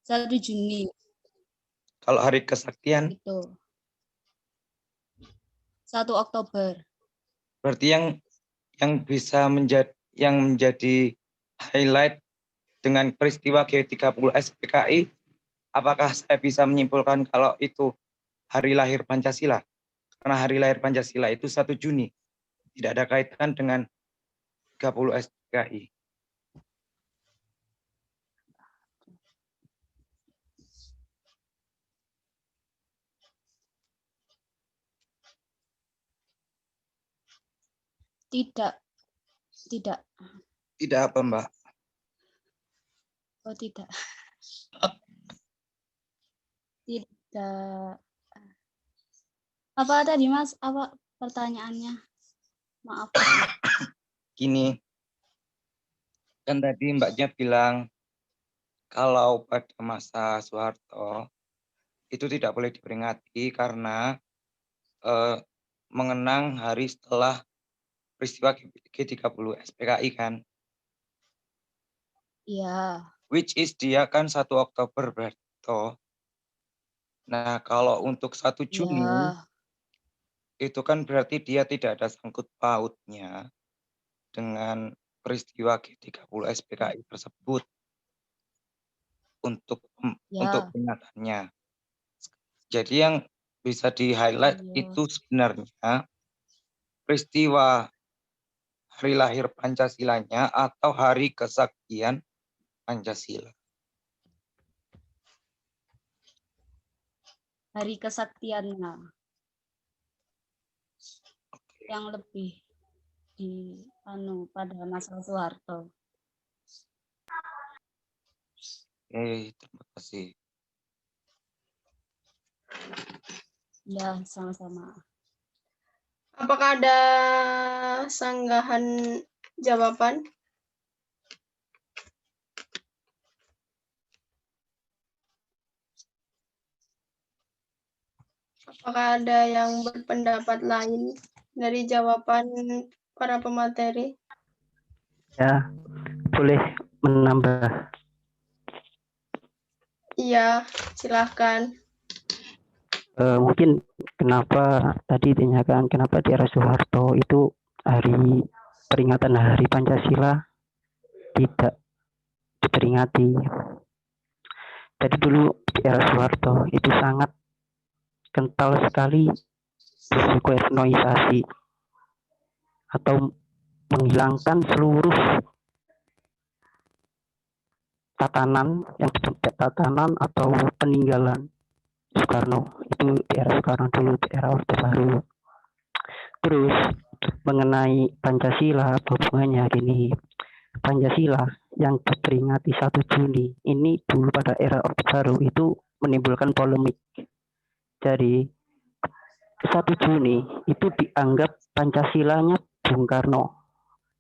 [SPEAKER 12] 1 Juni.
[SPEAKER 13] Kalau Hari Kesaktian?
[SPEAKER 12] Itu 1 Oktober.
[SPEAKER 13] Berarti yang bisa menjadi highlight dengan peristiwa G30 SPKI, apakah saya bisa menyimpulkan kalau itu hari lahir Pancasila? Karena hari lahir Pancasila itu 1 Juni. Tidak ada kaitan dengan 30 SPKI.
[SPEAKER 12] Tidak.
[SPEAKER 13] Tidak apa, Mbak?
[SPEAKER 12] Oh, tidak. Tidak. Apa tadi Mas? Apa pertanyaannya? Maaf.
[SPEAKER 13] Gini, kan tadi Mbaknya bilang kalau pada masa Soeharto itu tidak boleh diperingati karena mengenang hari setelah peristiwa G30 SPKI kan,
[SPEAKER 12] Iya.
[SPEAKER 13] which is dia kan 1 Oktober berarti. Nah, kalau untuk 1 Juni
[SPEAKER 12] Iya.
[SPEAKER 13] itu kan berarti dia tidak ada sangkut pautnya dengan peristiwa G30 SPKI tersebut untuk
[SPEAKER 12] Ya.
[SPEAKER 13] peringatannya. Jadi yang bisa di-highlight
[SPEAKER 12] Iya.
[SPEAKER 13] itu sebenarnya peristiwa hari lahir Pancasilanya atau hari kesaktian Pancasila.
[SPEAKER 12] Hari kesaktiannya. Yang lebih di pada masa Soeharto.
[SPEAKER 13] Terima kasih.
[SPEAKER 12] Ya, sama-sama.
[SPEAKER 1] Apakah ada sanggahan jawaban? Apakah ada yang berpendapat lain dari jawaban para pemateri?
[SPEAKER 5] Ya, boleh menambah.
[SPEAKER 1] Iya, silahkan.
[SPEAKER 5] Mungkin kenapa tadi ditanyakan kenapa di era Soeharto itu hari peringatan Hari Pancasila tidak diperingati. Jadi dulu di era Soeharto itu sangat kental sekali risiko etnoisasi atau menghilangkan seluruh tatanan yang tidak tatanan atau peninggalan Soekarno. Itu di era Soekarno dulu, di era Orde Baru. Terus mengenai Pancasila, hubungannya gini, Pancasila yang diperingati 1 Juni ini dulu pada era Orde Baru itu menimbulkan polemik. Jadi 1 Juni itu dianggap Pancasilanya Bung Karno,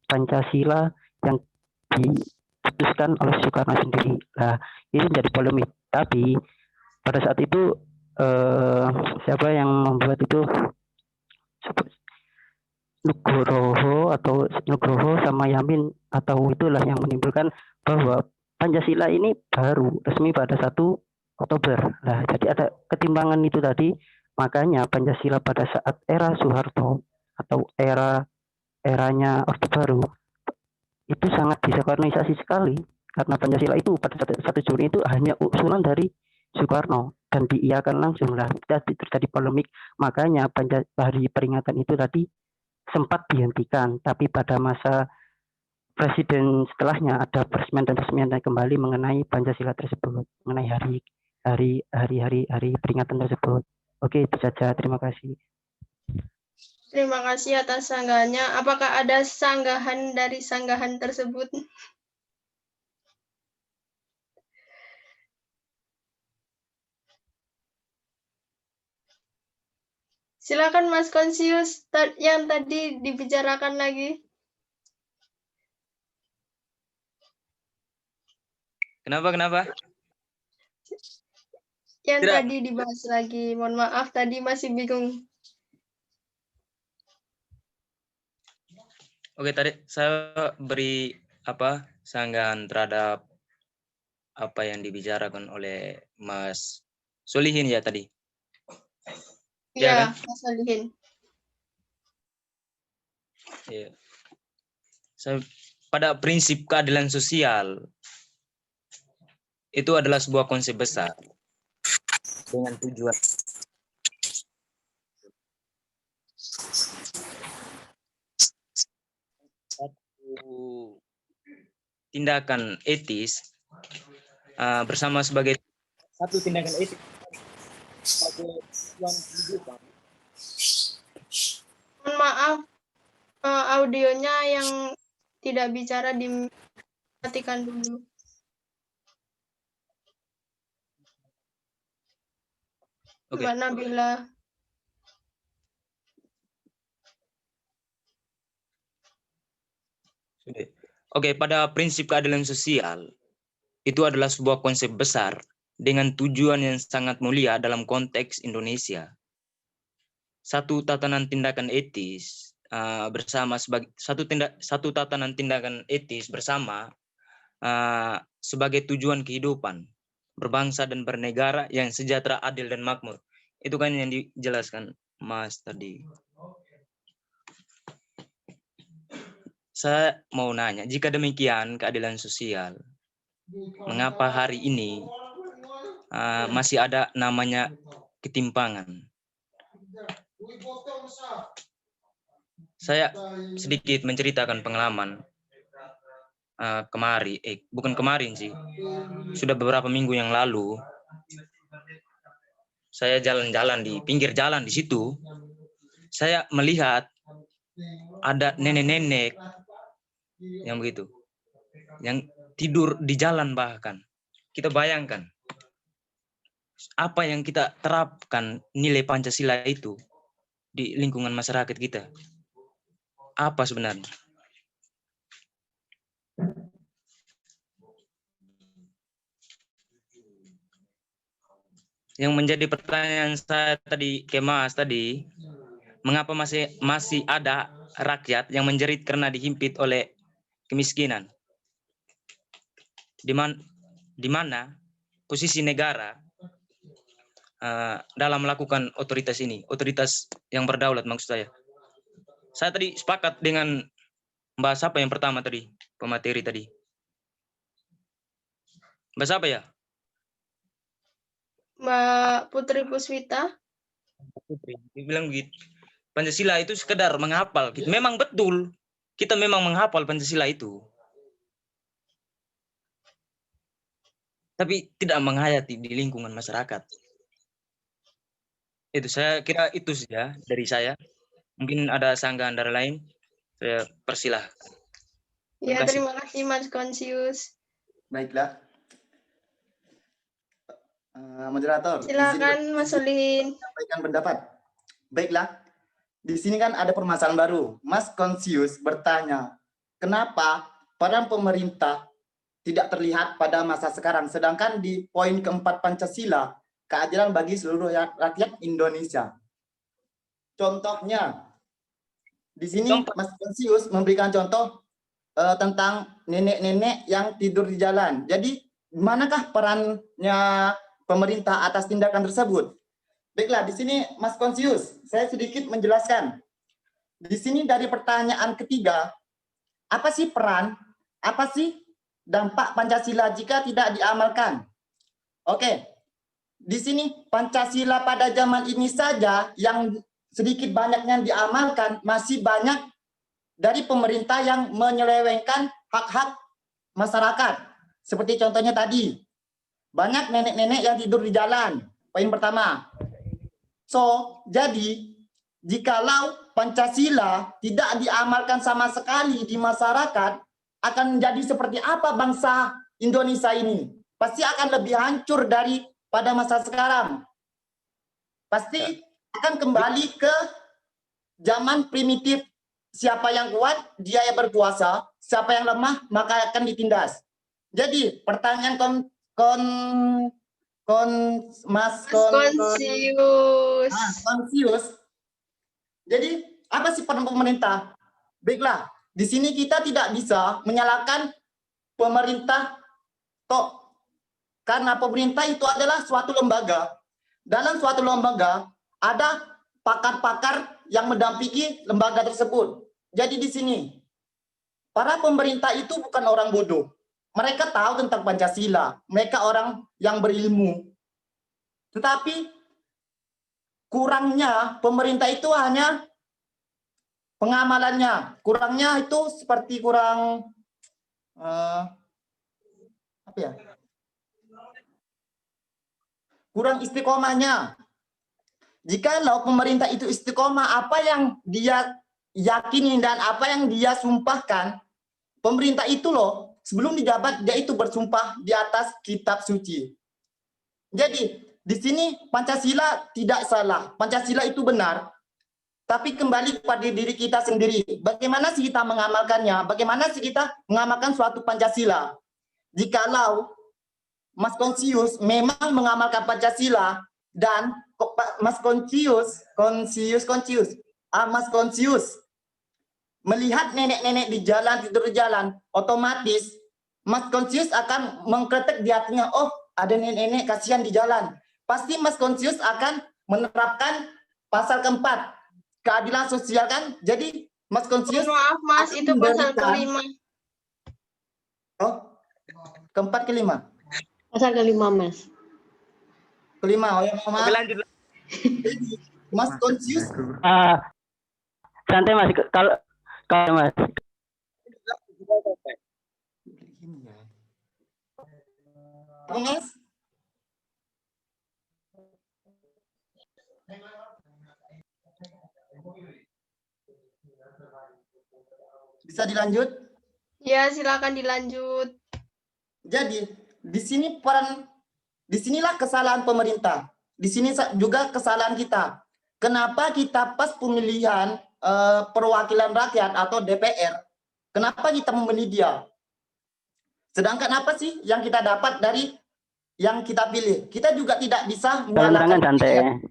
[SPEAKER 5] Pancasila yang diputuskan oleh Soekarno sendiri. Nah, ini jadi polemik. Tapi pada saat itu siapa yang membuat itu? Nugroho sama Yamin atau itulah yang menimbulkan bahwa Pancasila ini baru resmi pada 1 Oktober. Nah, jadi ada ketimbangan itu tadi. Makanya Pancasila pada saat era Soeharto atau eranya Orde Baru itu sangat disoekarnoisasi sekali karena Pancasila itu pada 1 Juni itu hanya usulan dari Soekarno dan diiakan langsung. Lah terjadi polemik, makanya hari peringatan itu tadi sempat dihentikan, tapi pada masa presiden setelahnya ada peresmian kembali mengenai Pancasila tersebut, mengenai hari peringatan tersebut. Oke, itu saja. Terima kasih.
[SPEAKER 1] Terima kasih atas sanggahannya. Apakah ada sanggahan dari sanggahan tersebut? Silakan Mas Konsius yang tadi dibicarakan lagi.
[SPEAKER 8] Kenapa?
[SPEAKER 1] Yang
[SPEAKER 8] Tidak.
[SPEAKER 1] tadi dibahas lagi. Mohon maaf, tadi masih bingung.
[SPEAKER 8] Oke, tadi saya beri sanggahan terhadap apa yang dibicarakan oleh Mas Solihin ya tadi.
[SPEAKER 1] Iya,
[SPEAKER 8] kan?
[SPEAKER 1] Mas Solihin.
[SPEAKER 8] Iya. Pada prinsip keadilan sosial itu adalah sebuah konsep besar dengan tujuan satu tindakan etis bersama sebagai satu tindakan etis sebagai tujuan kehidupan.
[SPEAKER 1] Mohon maaf, audionya yang tidak bicara dimatikan dulu.
[SPEAKER 8] Oke.
[SPEAKER 1] Mbak Nabila.
[SPEAKER 8] Oke, pada prinsip keadilan sosial itu adalah sebuah konsep besar dengan tujuan yang sangat mulia dalam konteks Indonesia. Satu tatanan tindakan etis bersama sebagai satu tatanan tindakan etis bersama sebagai tujuan kehidupan berbangsa dan bernegara yang sejahtera, adil dan makmur. Itu kan yang dijelaskan Mas tadi. Saya mau nanya, jika demikian keadilan sosial, mengapa hari ini masih ada namanya ketimpangan? Saya sedikit menceritakan pengalaman bukan kemarin sih, sudah beberapa minggu yang lalu, saya jalan-jalan di pinggir jalan di situ, saya melihat ada nenek-nenek yang begitu, yang tidur di jalan bahkan. Kita bayangkan, apa yang kita terapkan nilai Pancasila itu di lingkungan masyarakat kita. Apa sebenarnya? Yang menjadi pertanyaan saya tadi ke Mas tadi, mengapa masih ada rakyat yang menjerit karena dihimpit oleh kemiskinan? Di mana posisi negara dalam melakukan otoritas ini, otoritas yang berdaulat maksud saya. Saya tadi sepakat dengan Mbak siapa yang pertama tadi, pemateri tadi. Mbak siapa ya?
[SPEAKER 1] Mbak Putri Puspita.
[SPEAKER 8] Putri, dia bilang begitu. Pancasila itu sekedar menghafal. Memang betul, kita memang menghafal Pancasila itu. Tapi tidak menghayati di lingkungan masyarakat. Itu saya kira itu saja dari saya. Mungkin ada sanggahan dari lain. Saya persilahkan.
[SPEAKER 1] Ya, terima kasih Mas Konsius.
[SPEAKER 11] Baiklah. Moderator,
[SPEAKER 1] silakan Mas Solin.
[SPEAKER 11] Sampaikan pendapat. Baiklah. Di sini kan ada permasalahan baru. Mas Konsius bertanya, kenapa peran pemerintah tidak terlihat pada masa sekarang, sedangkan di poin keempat Pancasila, keadilan bagi seluruh rakyat Indonesia. Contohnya, di sini Mas Konsius memberikan contoh tentang nenek-nenek yang tidur di jalan. Jadi, manakah perannya pemerintah atas tindakan tersebut? Baiklah, di sini Mas Konsius, saya sedikit menjelaskan. Di sini dari pertanyaan ketiga, apa sih peran, apa sih dampak Pancasila jika tidak diamalkan? Oke, di sini Pancasila pada zaman ini saja yang sedikit banyaknya diamalkan, masih banyak dari pemerintah yang menyelewengkan hak-hak masyarakat. Seperti contohnya tadi, banyak nenek-nenek yang tidur di jalan. Poin pertama. So, jadi jikalau Pancasila tidak diamalkan sama sekali di masyarakat, akan menjadi seperti apa bangsa Indonesia ini? Pasti akan lebih hancur daripada masa sekarang. Pasti akan kembali ke zaman primitif. Siapa yang kuat, dia yang berkuasa. Siapa yang lemah, maka akan ditindas. Jadi, pertanyaan Mas Konsius. Jadi, apa sih peran pemerintah? Baiklah, di sini kita tidak bisa menyalahkan pemerintah toh, karena pemerintah itu adalah suatu lembaga. Dalam suatu lembaga ada pakar-pakar yang mendampingi lembaga tersebut. Jadi di sini para pemerintah itu bukan orang bodoh. Mereka tahu tentang Pancasila. Mereka orang yang berilmu. Tetapi kurangnya pemerintah itu hanya pengamalannya. Kurangnya itu seperti kurang kurang istiqomahnya. Jikalau pemerintah itu istiqomah, apa yang dia yakini dan apa yang dia sumpahkan, pemerintah itu loh, sebelum dijabat dia itu bersumpah di atas kitab suci. Jadi di sini Pancasila tidak salah, Pancasila itu benar. Tapi kembali pada diri kita sendiri. Bagaimana sih kita mengamalkannya? Bagaimana sih kita mengamalkan suatu Pancasila? Jikalau Mas Konsius memang mengamalkan Pancasila dan Mas Konsius melihat nenek-nenek di jalan, tidur di jalan, otomatis Mas Konsius akan mengkritik di hatinya, oh ada nenek-nenek kasihan di jalan. Pasti Mas Konsius akan menerapkan pasal keempat, keadilan sosial kan? Jadi Mas Konsius...
[SPEAKER 1] Maaf Mas, itu pasal kelima.
[SPEAKER 11] Oh, keempat kelima?
[SPEAKER 10] Pasal kelima, Mas.
[SPEAKER 11] Kelima, oh ya maaf.
[SPEAKER 8] Lanjut.
[SPEAKER 11] Mas Konsius...
[SPEAKER 5] santai Mas, kalau Mas.
[SPEAKER 11] Mas? Bisa dilanjut?
[SPEAKER 1] Ya, silakan dilanjut.
[SPEAKER 11] Jadi, disinilah kesalahan pemerintah. Di sini juga kesalahan kita. Kenapa kita pas pemilihan perwakilan rakyat atau DPR, kenapa kita memilih dia? Sedangkan apa sih yang kita dapat dari yang kita pilih? Kita juga tidak bisa menyalahkan DPR.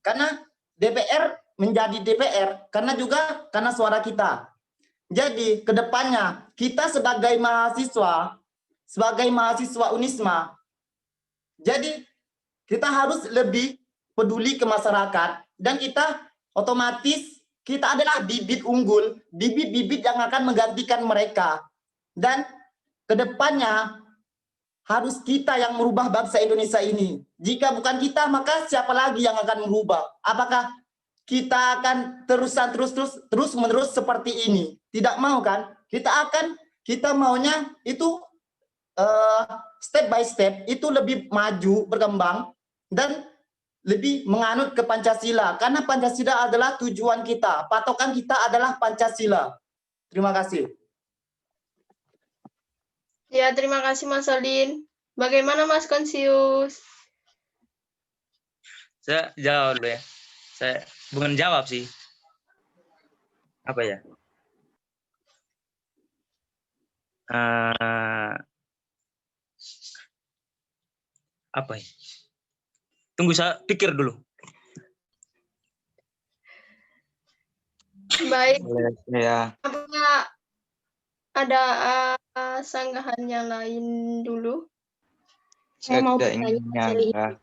[SPEAKER 11] Karena DPR menjadi DPR karena suara kita. Jadi kedepannya kita sebagai mahasiswa Unisma, jadi kita harus lebih peduli ke masyarakat dan kita otomatis kita adalah bibit unggul, bibit-bibit yang akan menggantikan mereka. Dan kedepannya harus kita yang merubah bangsa Indonesia ini. Jika bukan kita, maka siapa lagi yang akan merubah? Apakah kita akan terus-menerus seperti ini? Tidak mau kan? Kita maunya itu step by step, itu lebih maju, berkembang, dan lebih menganut ke Pancasila. Karena Pancasila adalah tujuan kita, patokan kita adalah Pancasila. Terima kasih.
[SPEAKER 1] Ya, terima kasih Mas Soldin. Bagaimana Mas Konsius?
[SPEAKER 8] Saya jawab dulu ya. Saya bukan jawab sih. Apa ya? Apa ya? Tunggu saya pikir dulu.
[SPEAKER 1] Baik.
[SPEAKER 13] Ya.
[SPEAKER 1] Apakah ada sanggahan yang lain dulu?
[SPEAKER 10] Saya mau
[SPEAKER 13] tidak
[SPEAKER 10] bertanya.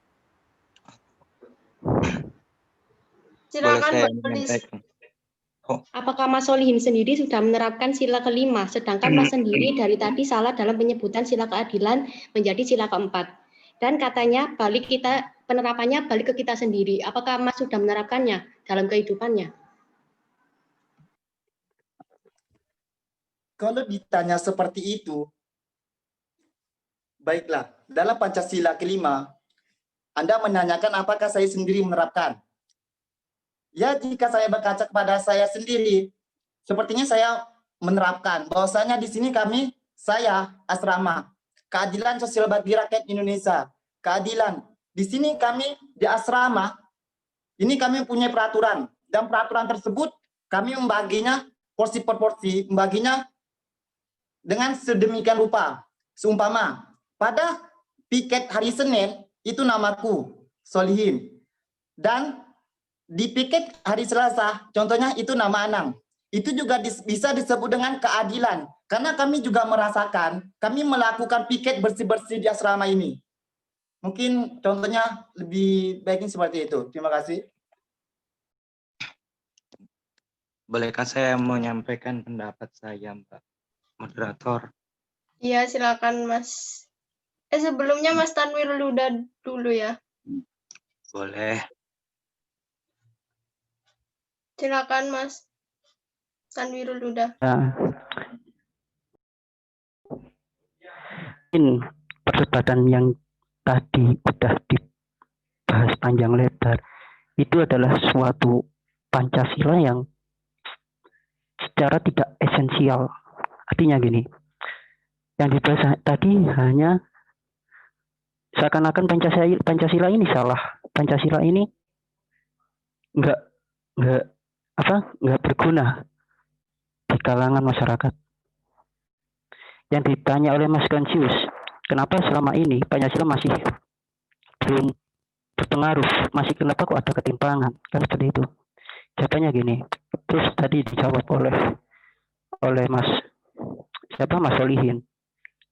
[SPEAKER 1] Silakan Mbak
[SPEAKER 10] Solis. Apakah Mas Solihin sendiri sudah menerapkan sila kelima, sedangkan Mas sendiri dari tadi salah dalam penyebutan sila keadilan menjadi sila keempat. Dan katanya penerapannya balik ke kita sendiri. Apakah Mas sudah menerapkannya dalam kehidupannya?
[SPEAKER 11] Kalau ditanya seperti itu, baiklah, dalam Pancasila kelima, Anda menanyakan apakah saya sendiri menerapkan. Ya, jika saya berkaca kepada saya sendiri, sepertinya saya menerapkan. Bahwasanya di sini saya asrama, keadilan sosial bagi rakyat Indonesia, keadilan. Di sini kami di asrama, ini kami punya peraturan, dan peraturan tersebut kami membaginya porsi per porsi, membaginya dengan sedemikian rupa. Seumpama, pada piket hari Senin, itu namaku, Solihin. Dan di piket hari Selasa, contohnya itu nama Anang. Itu juga bisa disebut dengan keadilan. Karena kami juga merasakan, kami melakukan piket bersih-bersih di asrama ini. Mungkin contohnya lebih baiknya seperti itu. Terima kasih.
[SPEAKER 13] Bolehkah saya menyampaikan pendapat saya, Mbak Moderator?
[SPEAKER 1] Iya, silakan Mas. Sebelumnya Mas Tanwir dulu ya.
[SPEAKER 13] Boleh.
[SPEAKER 1] Silakan Mas Tanwirul Huda.
[SPEAKER 5] Ya. Ini perdebatan yang tadi sudah dibahas panjang lebar, itu adalah suatu Pancasila yang secara tidak esensial. Artinya gini, yang dibahas tadi hanya seakan-akan Pancasila ini salah. Pancasila ini nggak berguna di kalangan masyarakat. Yang ditanya oleh Mas Konsius, kenapa selama ini Pancasila masih belum berpengaruh, masih kenapa kok ada ketimpangan, kan seperti itu. Jawabannya gini, terus tadi dijawab oleh Mas Solihin.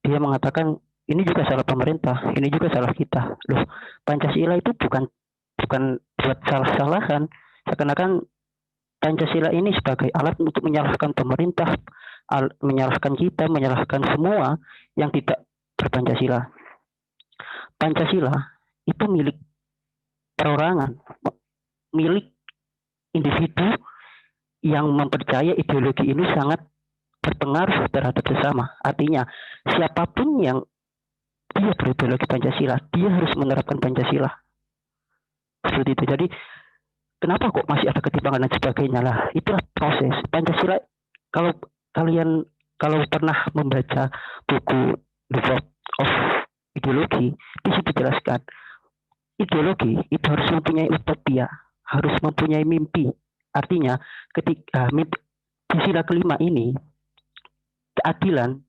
[SPEAKER 5] Dia mengatakan ini juga salah pemerintah, ini juga salah kita. Loh, Pancasila itu bukan buat salah-salahan. Seakan-akan Pancasila ini sebagai alat untuk menyalahkan pemerintah, menyalahkan kita, menyalahkan semua yang tidak berPancasila. Pancasila itu milik perorangan, milik individu yang mempercayai ideologi ini sangat berpengaruh terhadap sesama. Artinya, siapapun yang dia berideologi Pancasila, dia harus menerapkan Pancasila. Seperti itu. Jadi, kenapa kok masih ada ketimpangan dan sebagainya lah? Itulah proses. Pancasila, kalau pernah membaca buku The World of Ideology, di situ jelaskan ideologi itu harus mempunyai utopia, harus mempunyai mimpi. Artinya, ketika di sila kelima ini, keadilan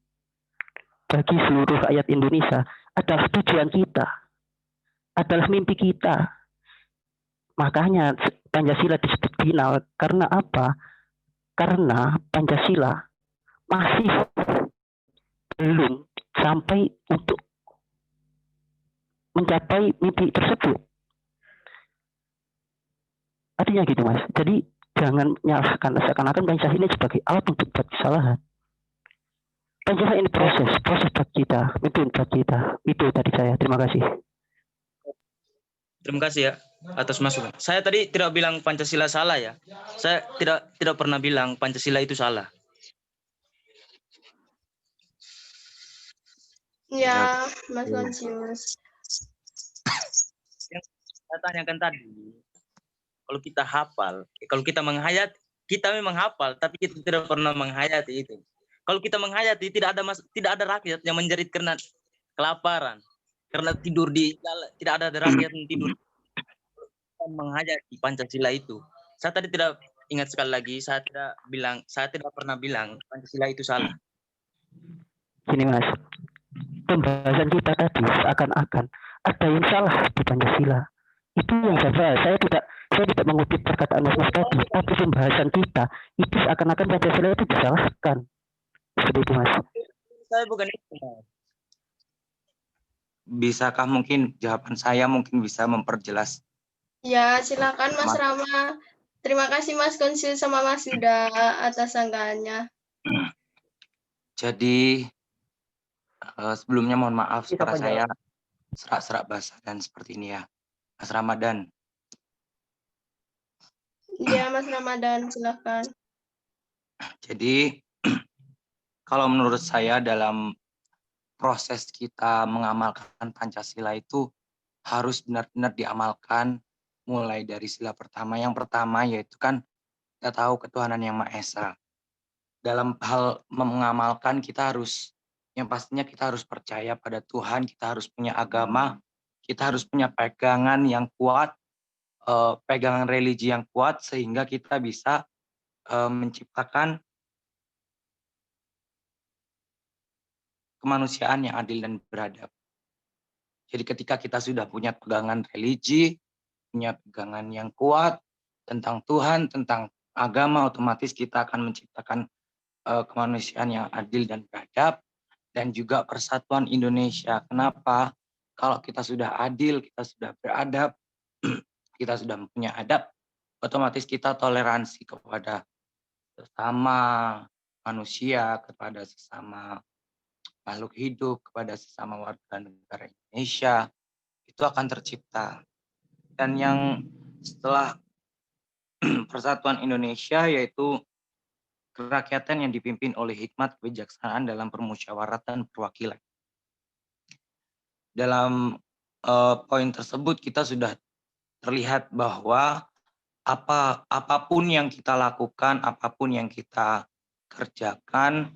[SPEAKER 5] bagi seluruh rakyat Indonesia adalah tujuan kita, adalah mimpi kita. Makanya Pancasila disebut final. Karena apa? Karena Pancasila masih belum sampai untuk mencapai mimpi tersebut. Artinya gitu, Mas. Jadi jangan menyalahkan seakan-akan Pancasila ini sebagai alat untuk buat kesalahan. Pancasila ini proses buat kita, mimpi buat kita. Itu tadi saya. Terima kasih.
[SPEAKER 8] Terima kasih ya atas masukan. Saya tadi tidak bilang Pancasila salah ya. Saya tidak pernah bilang Pancasila itu salah.
[SPEAKER 1] Ya, Mas Konsius.
[SPEAKER 8] Yang saya tanyakan tadi, kalau kita hafal, kalau kita menghayat, kita memang hafal, tapi kita tidak pernah menghayati itu. Kalau kita menghayati, tidak ada rakyat yang menjerit karena kelaparan, karena tidur di jalan, tidak ada rakyat yang tidur. Menghayati Pancasila itu. Saya tadi tidak ingat sekali lagi, saya tidak pernah bilang Pancasila itu salah.
[SPEAKER 5] Gini, Mas. Pembahasan kita tadi seakan-akan ada yang salah di Pancasila. Itu yang saya bahas. Saya tidak mengutip perkataan Mas tadi, tapi pembahasan kita itu seakan-akan Pancasila itu disalahkan. Seperti itu, Mas.
[SPEAKER 8] Saya bukan itu, Mas.
[SPEAKER 13] Bisakah mungkin jawaban saya mungkin bisa memperjelas?
[SPEAKER 1] Ya, silakan Mas Rama. Terima kasih Mas Konsius sama Mas Yuda atas sanggahannya.
[SPEAKER 13] Jadi sebelumnya mohon maaf suara saya serak-serak basah dan seperti ini ya. Mas Ramadan.
[SPEAKER 1] Iya, Mas Ramadan, silakan.
[SPEAKER 13] Jadi kalau menurut saya dalam proses kita mengamalkan Pancasila itu harus benar-benar diamalkan mulai dari sila pertama. Yang pertama yaitu kan kita tahu ketuhanan yang Maha Esa. Dalam hal mengamalkan kita harus, yang pastinya kita harus percaya pada Tuhan, kita harus punya agama, kita harus punya pegangan yang kuat, pegangan religi yang kuat sehingga kita bisa menciptakan kemanusiaan yang adil dan beradab. Jadi ketika kita sudah punya pegangan religi, punya pegangan yang kuat tentang Tuhan, tentang agama, otomatis kita akan menciptakan kemanusiaan yang adil dan beradab, dan juga persatuan Indonesia. Kenapa? Kalau kita sudah adil, kita sudah beradab, kita sudah mempunyai adab, otomatis kita toleransi kepada sesama manusia, kepada sesama makhluk hidup, kepada sesama warga negara Indonesia, itu akan tercipta. Dan yang setelah persatuan Indonesia yaitu kerakyatan yang dipimpin oleh hikmat kebijaksanaan dalam permusyawaratan perwakilan. Dalam poin tersebut kita sudah terlihat bahwa apapun yang kita lakukan, apapun yang kita kerjakan,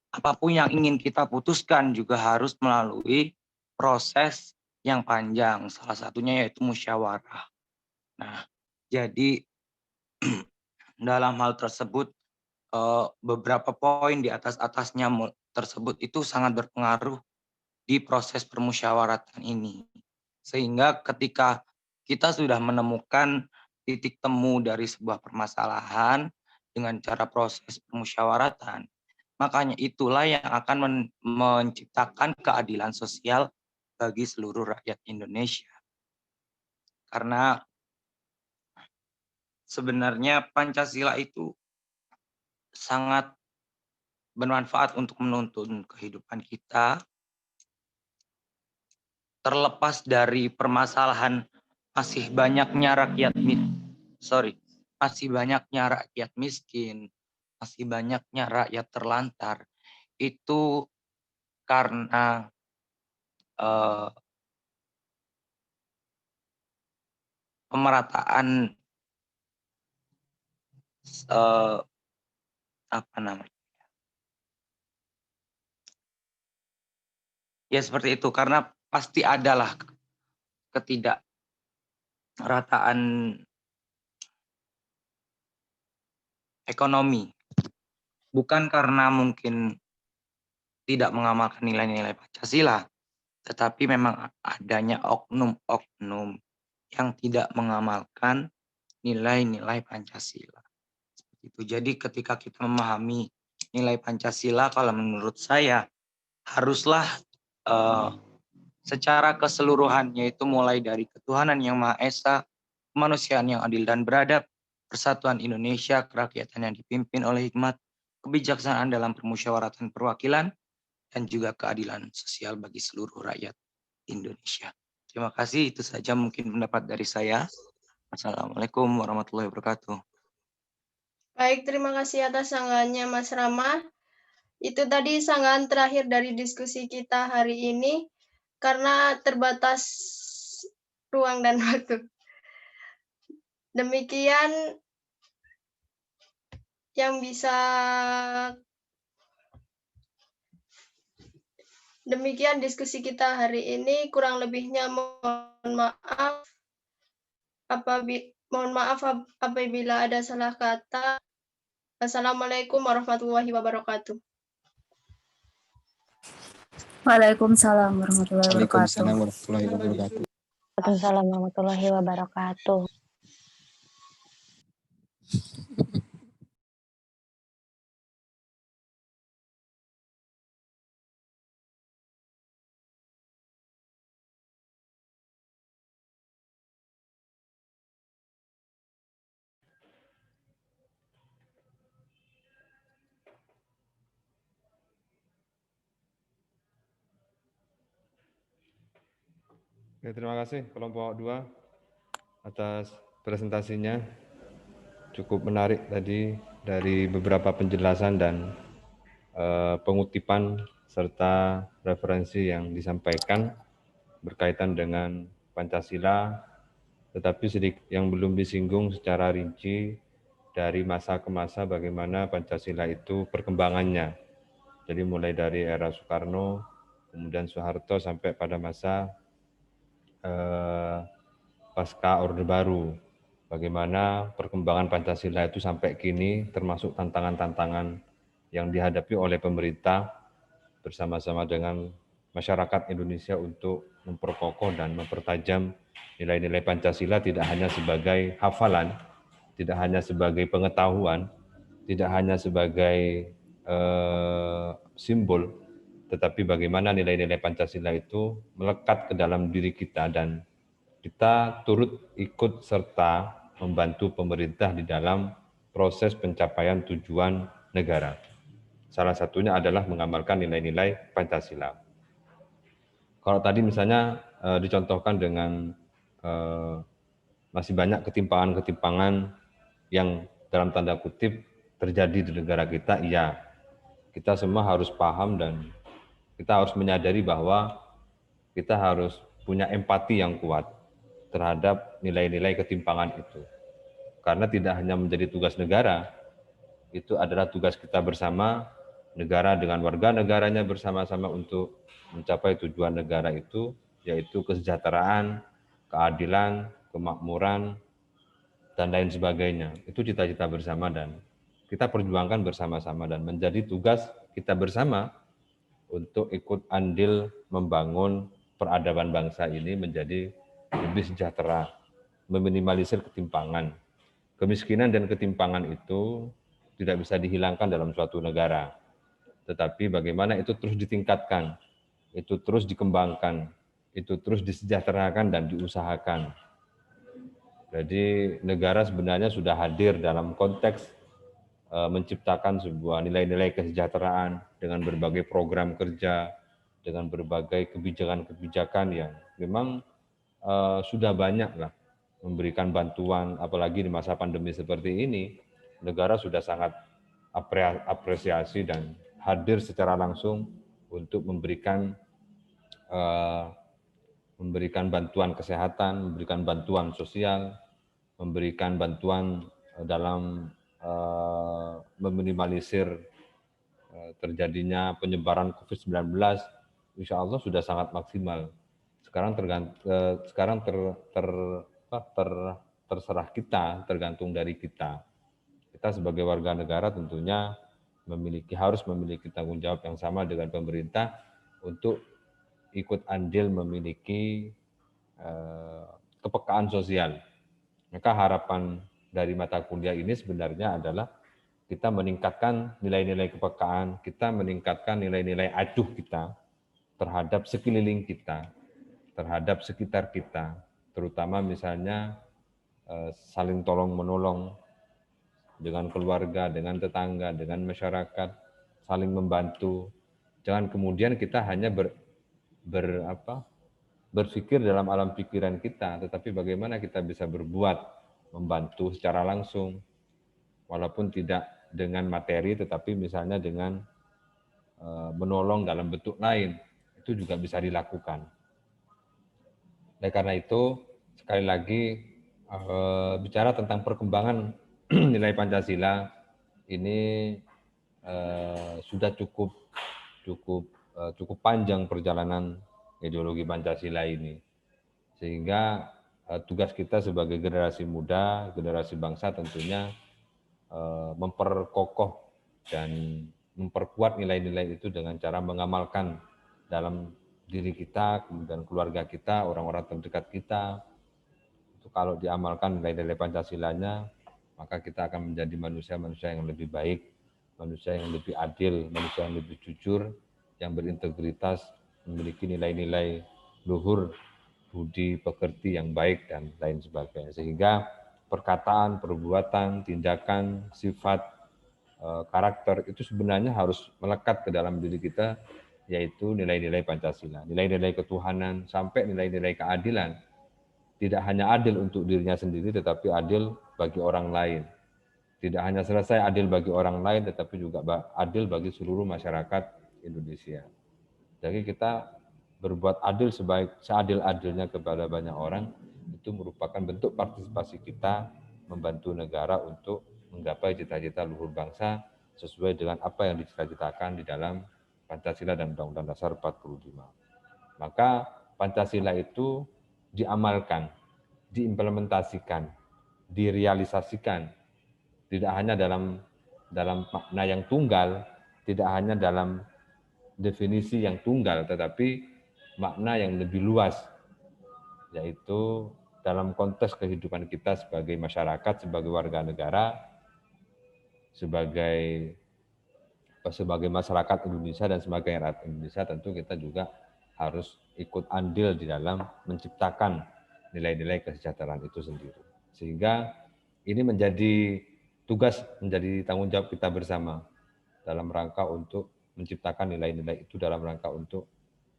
[SPEAKER 13] apapun yang ingin kita putuskan juga harus melalui proses yang panjang, salah satunya yaitu musyawarah. Nah, jadi dalam hal tersebut beberapa poin di atasnya tersebut itu sangat berpengaruh di proses permusyawaratan ini. Sehingga ketika kita sudah menemukan titik temu dari sebuah permasalahan dengan cara proses permusyawaratan, makanya itulah yang akan menciptakan keadilan sosial bagi seluruh rakyat Indonesia. Karena sebenarnya Pancasila itu sangat bermanfaat untuk menuntun kehidupan kita, terlepas dari permasalahan masih banyaknya rakyat miskin, masih banyaknya rakyat terlantar, itu karena pemerataan ya seperti itu, karena pasti adalah ketidakrataan ekonomi, bukan karena mungkin tidak mengamalkan nilai-nilai Pancasila, tetapi memang adanya oknum-oknum yang tidak mengamalkan nilai-nilai Pancasila. Itu. Jadi ketika kita memahami nilai Pancasila, kalau menurut saya haruslah secara keseluruhan, yaitu mulai dari ketuhanan yang Maha Esa, kemanusiaan yang adil dan beradab, persatuan Indonesia, kerakyatan yang dipimpin oleh hikmat, kebijaksanaan dalam permusyawaratan perwakilan, dan juga keadilan sosial bagi seluruh rakyat Indonesia. Terima kasih, itu saja mungkin pendapat dari saya. Assalamualaikum warahmatullahi wabarakatuh.
[SPEAKER 1] Baik, terima kasih atas sanggahannya Mas Rama. Itu tadi sanggahan terakhir dari diskusi kita hari ini, karena terbatas ruang dan waktu. Demikian yang bisa Demikian diskusi kita hari ini, kurang lebihnya mohon maaf apabila ada salah kata. Assalamualaikum warahmatullahi wabarakatuh.
[SPEAKER 14] Waalaikumsalam warahmatullahi wabarakatuh.
[SPEAKER 15] Waalaikumsalam warahmatullahi wabarakatuh.
[SPEAKER 14] Waalaikumsalam warahmatullahi wabarakatuh.
[SPEAKER 2] Oke, terima kasih kelompok 2 atas presentasinya. Cukup menarik tadi dari beberapa penjelasan dan pengutipan serta referensi yang disampaikan berkaitan dengan Pancasila, tetapi sedikit yang belum disinggung secara rinci dari masa ke masa bagaimana Pancasila itu perkembangannya. Jadi mulai dari era Soekarno, kemudian Soeharto sampai pada masa pasca Orde Baru, bagaimana perkembangan Pancasila itu sampai kini, termasuk tantangan-tantangan yang dihadapi oleh pemerintah bersama-sama dengan masyarakat Indonesia untuk memperkokoh dan mempertajam nilai-nilai Pancasila, tidak hanya sebagai hafalan, tidak hanya sebagai pengetahuan, tidak hanya sebagai simbol, tetapi bagaimana nilai-nilai Pancasila itu melekat ke dalam diri kita dan kita turut ikut serta membantu pemerintah di dalam proses pencapaian tujuan negara. Salah satunya adalah mengamalkan nilai-nilai Pancasila. Kalau tadi misalnya dicontohkan dengan masih banyak ketimpangan-ketimpangan yang dalam tanda kutip terjadi di negara kita, iya. Kita semua harus paham dan kita harus menyadari bahwa kita harus punya empati yang kuat terhadap nilai-nilai ketimpangan itu. Karena tidak hanya menjadi tugas negara, itu adalah tugas kita bersama, negara dengan warga negaranya bersama-sama untuk mencapai tujuan negara itu yaitu kesejahteraan, keadilan, kemakmuran, dan lain sebagainya. Itu cita-cita bersama dan kita perjuangkan bersama-sama dan menjadi tugas kita bersama untuk ikut andil membangun peradaban bangsa ini menjadi lebih sejahtera, meminimalisir ketimpangan. Kemiskinan dan ketimpangan itu tidak bisa dihilangkan dalam suatu negara. Tetapi bagaimana itu terus ditingkatkan, itu terus dikembangkan, itu terus disejahterakan dan diusahakan. Jadi negara sebenarnya sudah hadir dalam konteks menciptakan sebuah nilai-nilai kesejahteraan dengan berbagai program kerja, dengan berbagai kebijakan-kebijakan yang memang sudah banyak lah memberikan bantuan, apalagi di masa pandemi seperti ini, negara sudah sangat apresiasi dan hadir secara langsung untuk memberikan bantuan kesehatan, memberikan bantuan sosial, memberikan bantuan dalam meminimalisir terjadinya penyebaran COVID-19, insya Allah sudah sangat maksimal. Sekarang terserah kita, tergantung dari kita. Kita sebagai warga negara tentunya harus memiliki tanggung jawab yang sama dengan pemerintah untuk ikut andil memiliki kepekaan sosial. Maka harapan dari mata kuliah ini sebenarnya adalah kita meningkatkan nilai-nilai kepekaan, kita meningkatkan nilai-nilai acuh kita terhadap sekeliling kita, terhadap sekitar kita, terutama misalnya saling tolong-menolong dengan keluarga, dengan tetangga, dengan masyarakat, saling membantu. Jangan kemudian kita hanya berpikir dalam alam pikiran kita, tetapi bagaimana kita bisa berbuat, membantu secara langsung, walaupun tidak dengan materi, tetapi misalnya dengan menolong dalam bentuk lain, itu juga bisa dilakukan. Oleh karena itu, sekali lagi, bicara tentang perkembangan nilai Pancasila ini sudah cukup panjang perjalanan ideologi Pancasila ini, sehingga tugas kita sebagai generasi muda, generasi bangsa tentunya memperkokoh dan memperkuat nilai-nilai itu dengan cara mengamalkan dalam diri kita, kemudian keluarga kita, orang-orang terdekat kita. Itu kalau diamalkan nilai-nilai Pancasilanya, maka kita akan menjadi manusia-manusia yang lebih baik, manusia yang lebih adil, manusia yang lebih jujur, yang berintegritas, memiliki nilai-nilai luhur, budi pekerti yang baik, dan lain sebagainya. Sehingga perkataan, perbuatan, tindakan, sifat, karakter itu sebenarnya harus melekat ke dalam diri kita, yaitu nilai-nilai Pancasila, nilai-nilai ketuhanan, sampai nilai-nilai keadilan. Tidak hanya adil untuk dirinya sendiri, tetapi adil bagi orang lain. Tidak hanya selesai adil bagi orang lain, tetapi juga adil bagi seluruh masyarakat Indonesia. Jadi kita berbuat adil seadil-adilnya kepada banyak orang, itu merupakan bentuk partisipasi kita membantu negara untuk menggapai cita-cita luhur bangsa sesuai dengan apa yang dicita-citakan di dalam Pancasila dan Undang-Undang Dasar 45. Maka Pancasila itu diamalkan, diimplementasikan, direalisasikan, tidak hanya dalam makna yang tunggal, tidak hanya dalam definisi yang tunggal, tetapi makna yang lebih luas, yaitu dalam konteks kehidupan kita sebagai masyarakat, sebagai warga negara, sebagai masyarakat Indonesia dan sebagai rakyat Indonesia, tentu kita juga harus ikut andil di dalam menciptakan nilai-nilai kesejahteraan itu sendiri. Sehingga ini menjadi tugas, menjadi tanggung jawab kita bersama dalam rangka untuk menciptakan nilai-nilai itu, dalam rangka untuk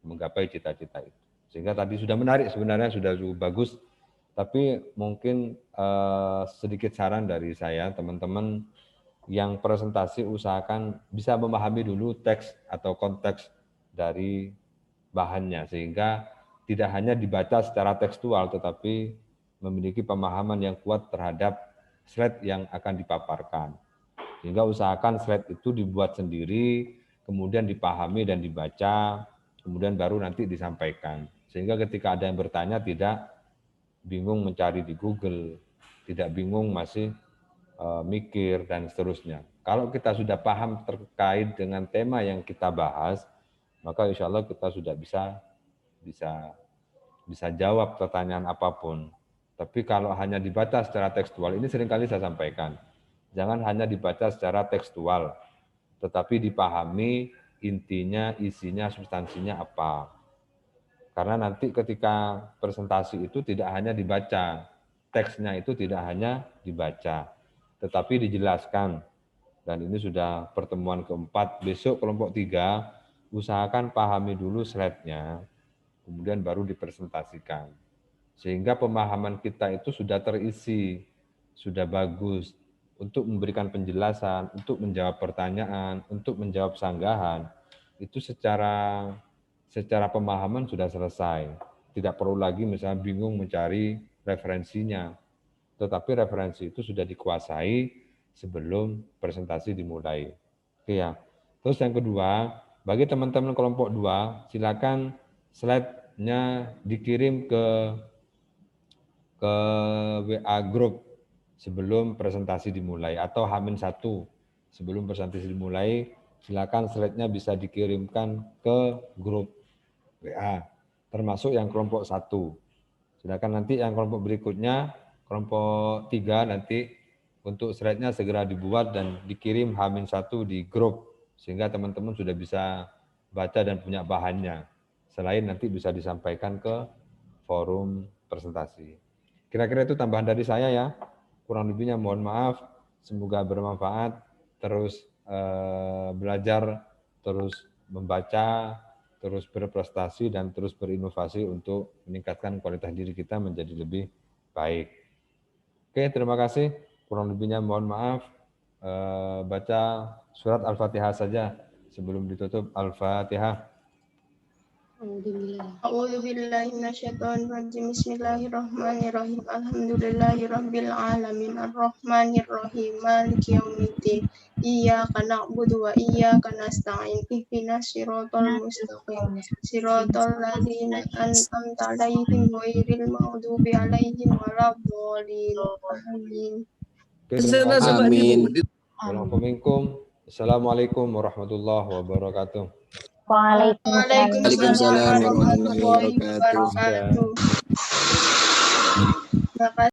[SPEAKER 2] menggapai cita-cita itu. Sehingga tadi sudah menarik, sebenarnya sudah cukup bagus, tapi mungkin sedikit saran dari saya, teman-teman yang presentasi usahakan bisa memahami dulu teks atau konteks dari bahannya, sehingga tidak hanya dibaca secara tekstual, tetapi memiliki pemahaman yang kuat terhadap slide yang akan dipaparkan. Sehingga usahakan slide itu dibuat sendiri, kemudian dipahami dan dibaca, kemudian baru nanti disampaikan. Sehingga ketika ada yang bertanya tidak bingung mencari di Google, tidak bingung masih mikir dan seterusnya. Kalau kita sudah paham terkait dengan tema yang kita bahas, maka insya Allah kita sudah bisa jawab pertanyaan apapun. Tapi kalau hanya dibaca secara tekstual, ini seringkali saya sampaikan, jangan hanya dibaca secara tekstual, tetapi dipahami intinya, isinya, substansinya apa. Karena nanti ketika presentasi itu tidak hanya dibaca, teksnya itu tidak hanya dibaca, tetapi dijelaskan. Dan ini sudah pertemuan keempat, besok kelompok 3, usahakan pahami dulu slide-nya, kemudian baru dipresentasikan. Sehingga pemahaman kita itu sudah terisi, sudah bagus, untuk memberikan penjelasan, untuk menjawab pertanyaan, untuk menjawab sanggahan, itu secara pemahaman sudah selesai. Tidak perlu lagi misalnya bingung mencari referensinya, tetapi referensi itu sudah dikuasai sebelum presentasi dimulai. Oke ya. Terus yang kedua, bagi teman-teman kelompok 2, silakan slide-nya dikirim ke WA group sebelum presentasi dimulai, atau H-1 sebelum presentasi dimulai, silakan slide-nya bisa dikirimkan ke grup WA, termasuk yang kelompok 1. Silakan nanti yang kelompok berikutnya, kelompok 3 nanti untuk slide-nya segera dibuat dan dikirim H-1 di grup, sehingga teman-teman sudah bisa baca dan punya bahannya. Selain nanti bisa disampaikan ke forum presentasi. Kira-kira itu tambahan dari saya ya. Kurang lebihnya mohon maaf. Semoga bermanfaat. Terus belajar, terus membaca, terus berprestasi, dan terus berinovasi untuk meningkatkan kualitas diri kita menjadi lebih baik. Oke, terima kasih. Kurang lebihnya mohon maaf. Baca surat Al-Fatihah saja sebelum ditutup. Al-Fatihah.
[SPEAKER 1] A'udzubillahi minasyaitonir rajim. Bismillahirrahmanirrahim. Alhamdulillahirabbil alamin arrahmanir rahim maliki yaumiddin. Iyyaka na'budu wa iyyaka nasta'in. Ihdinas siratal mustaqim. Siratal ladzina an'amta 'alaihim ghairil maghdubi alaihim waladdallin. Amin.
[SPEAKER 2] Amin. Assalamualaikum warahmatullahi wabarakatuh.
[SPEAKER 14] Waalaikumsalam warahmatullahi wabarakatuh.
[SPEAKER 1] Terima kasih.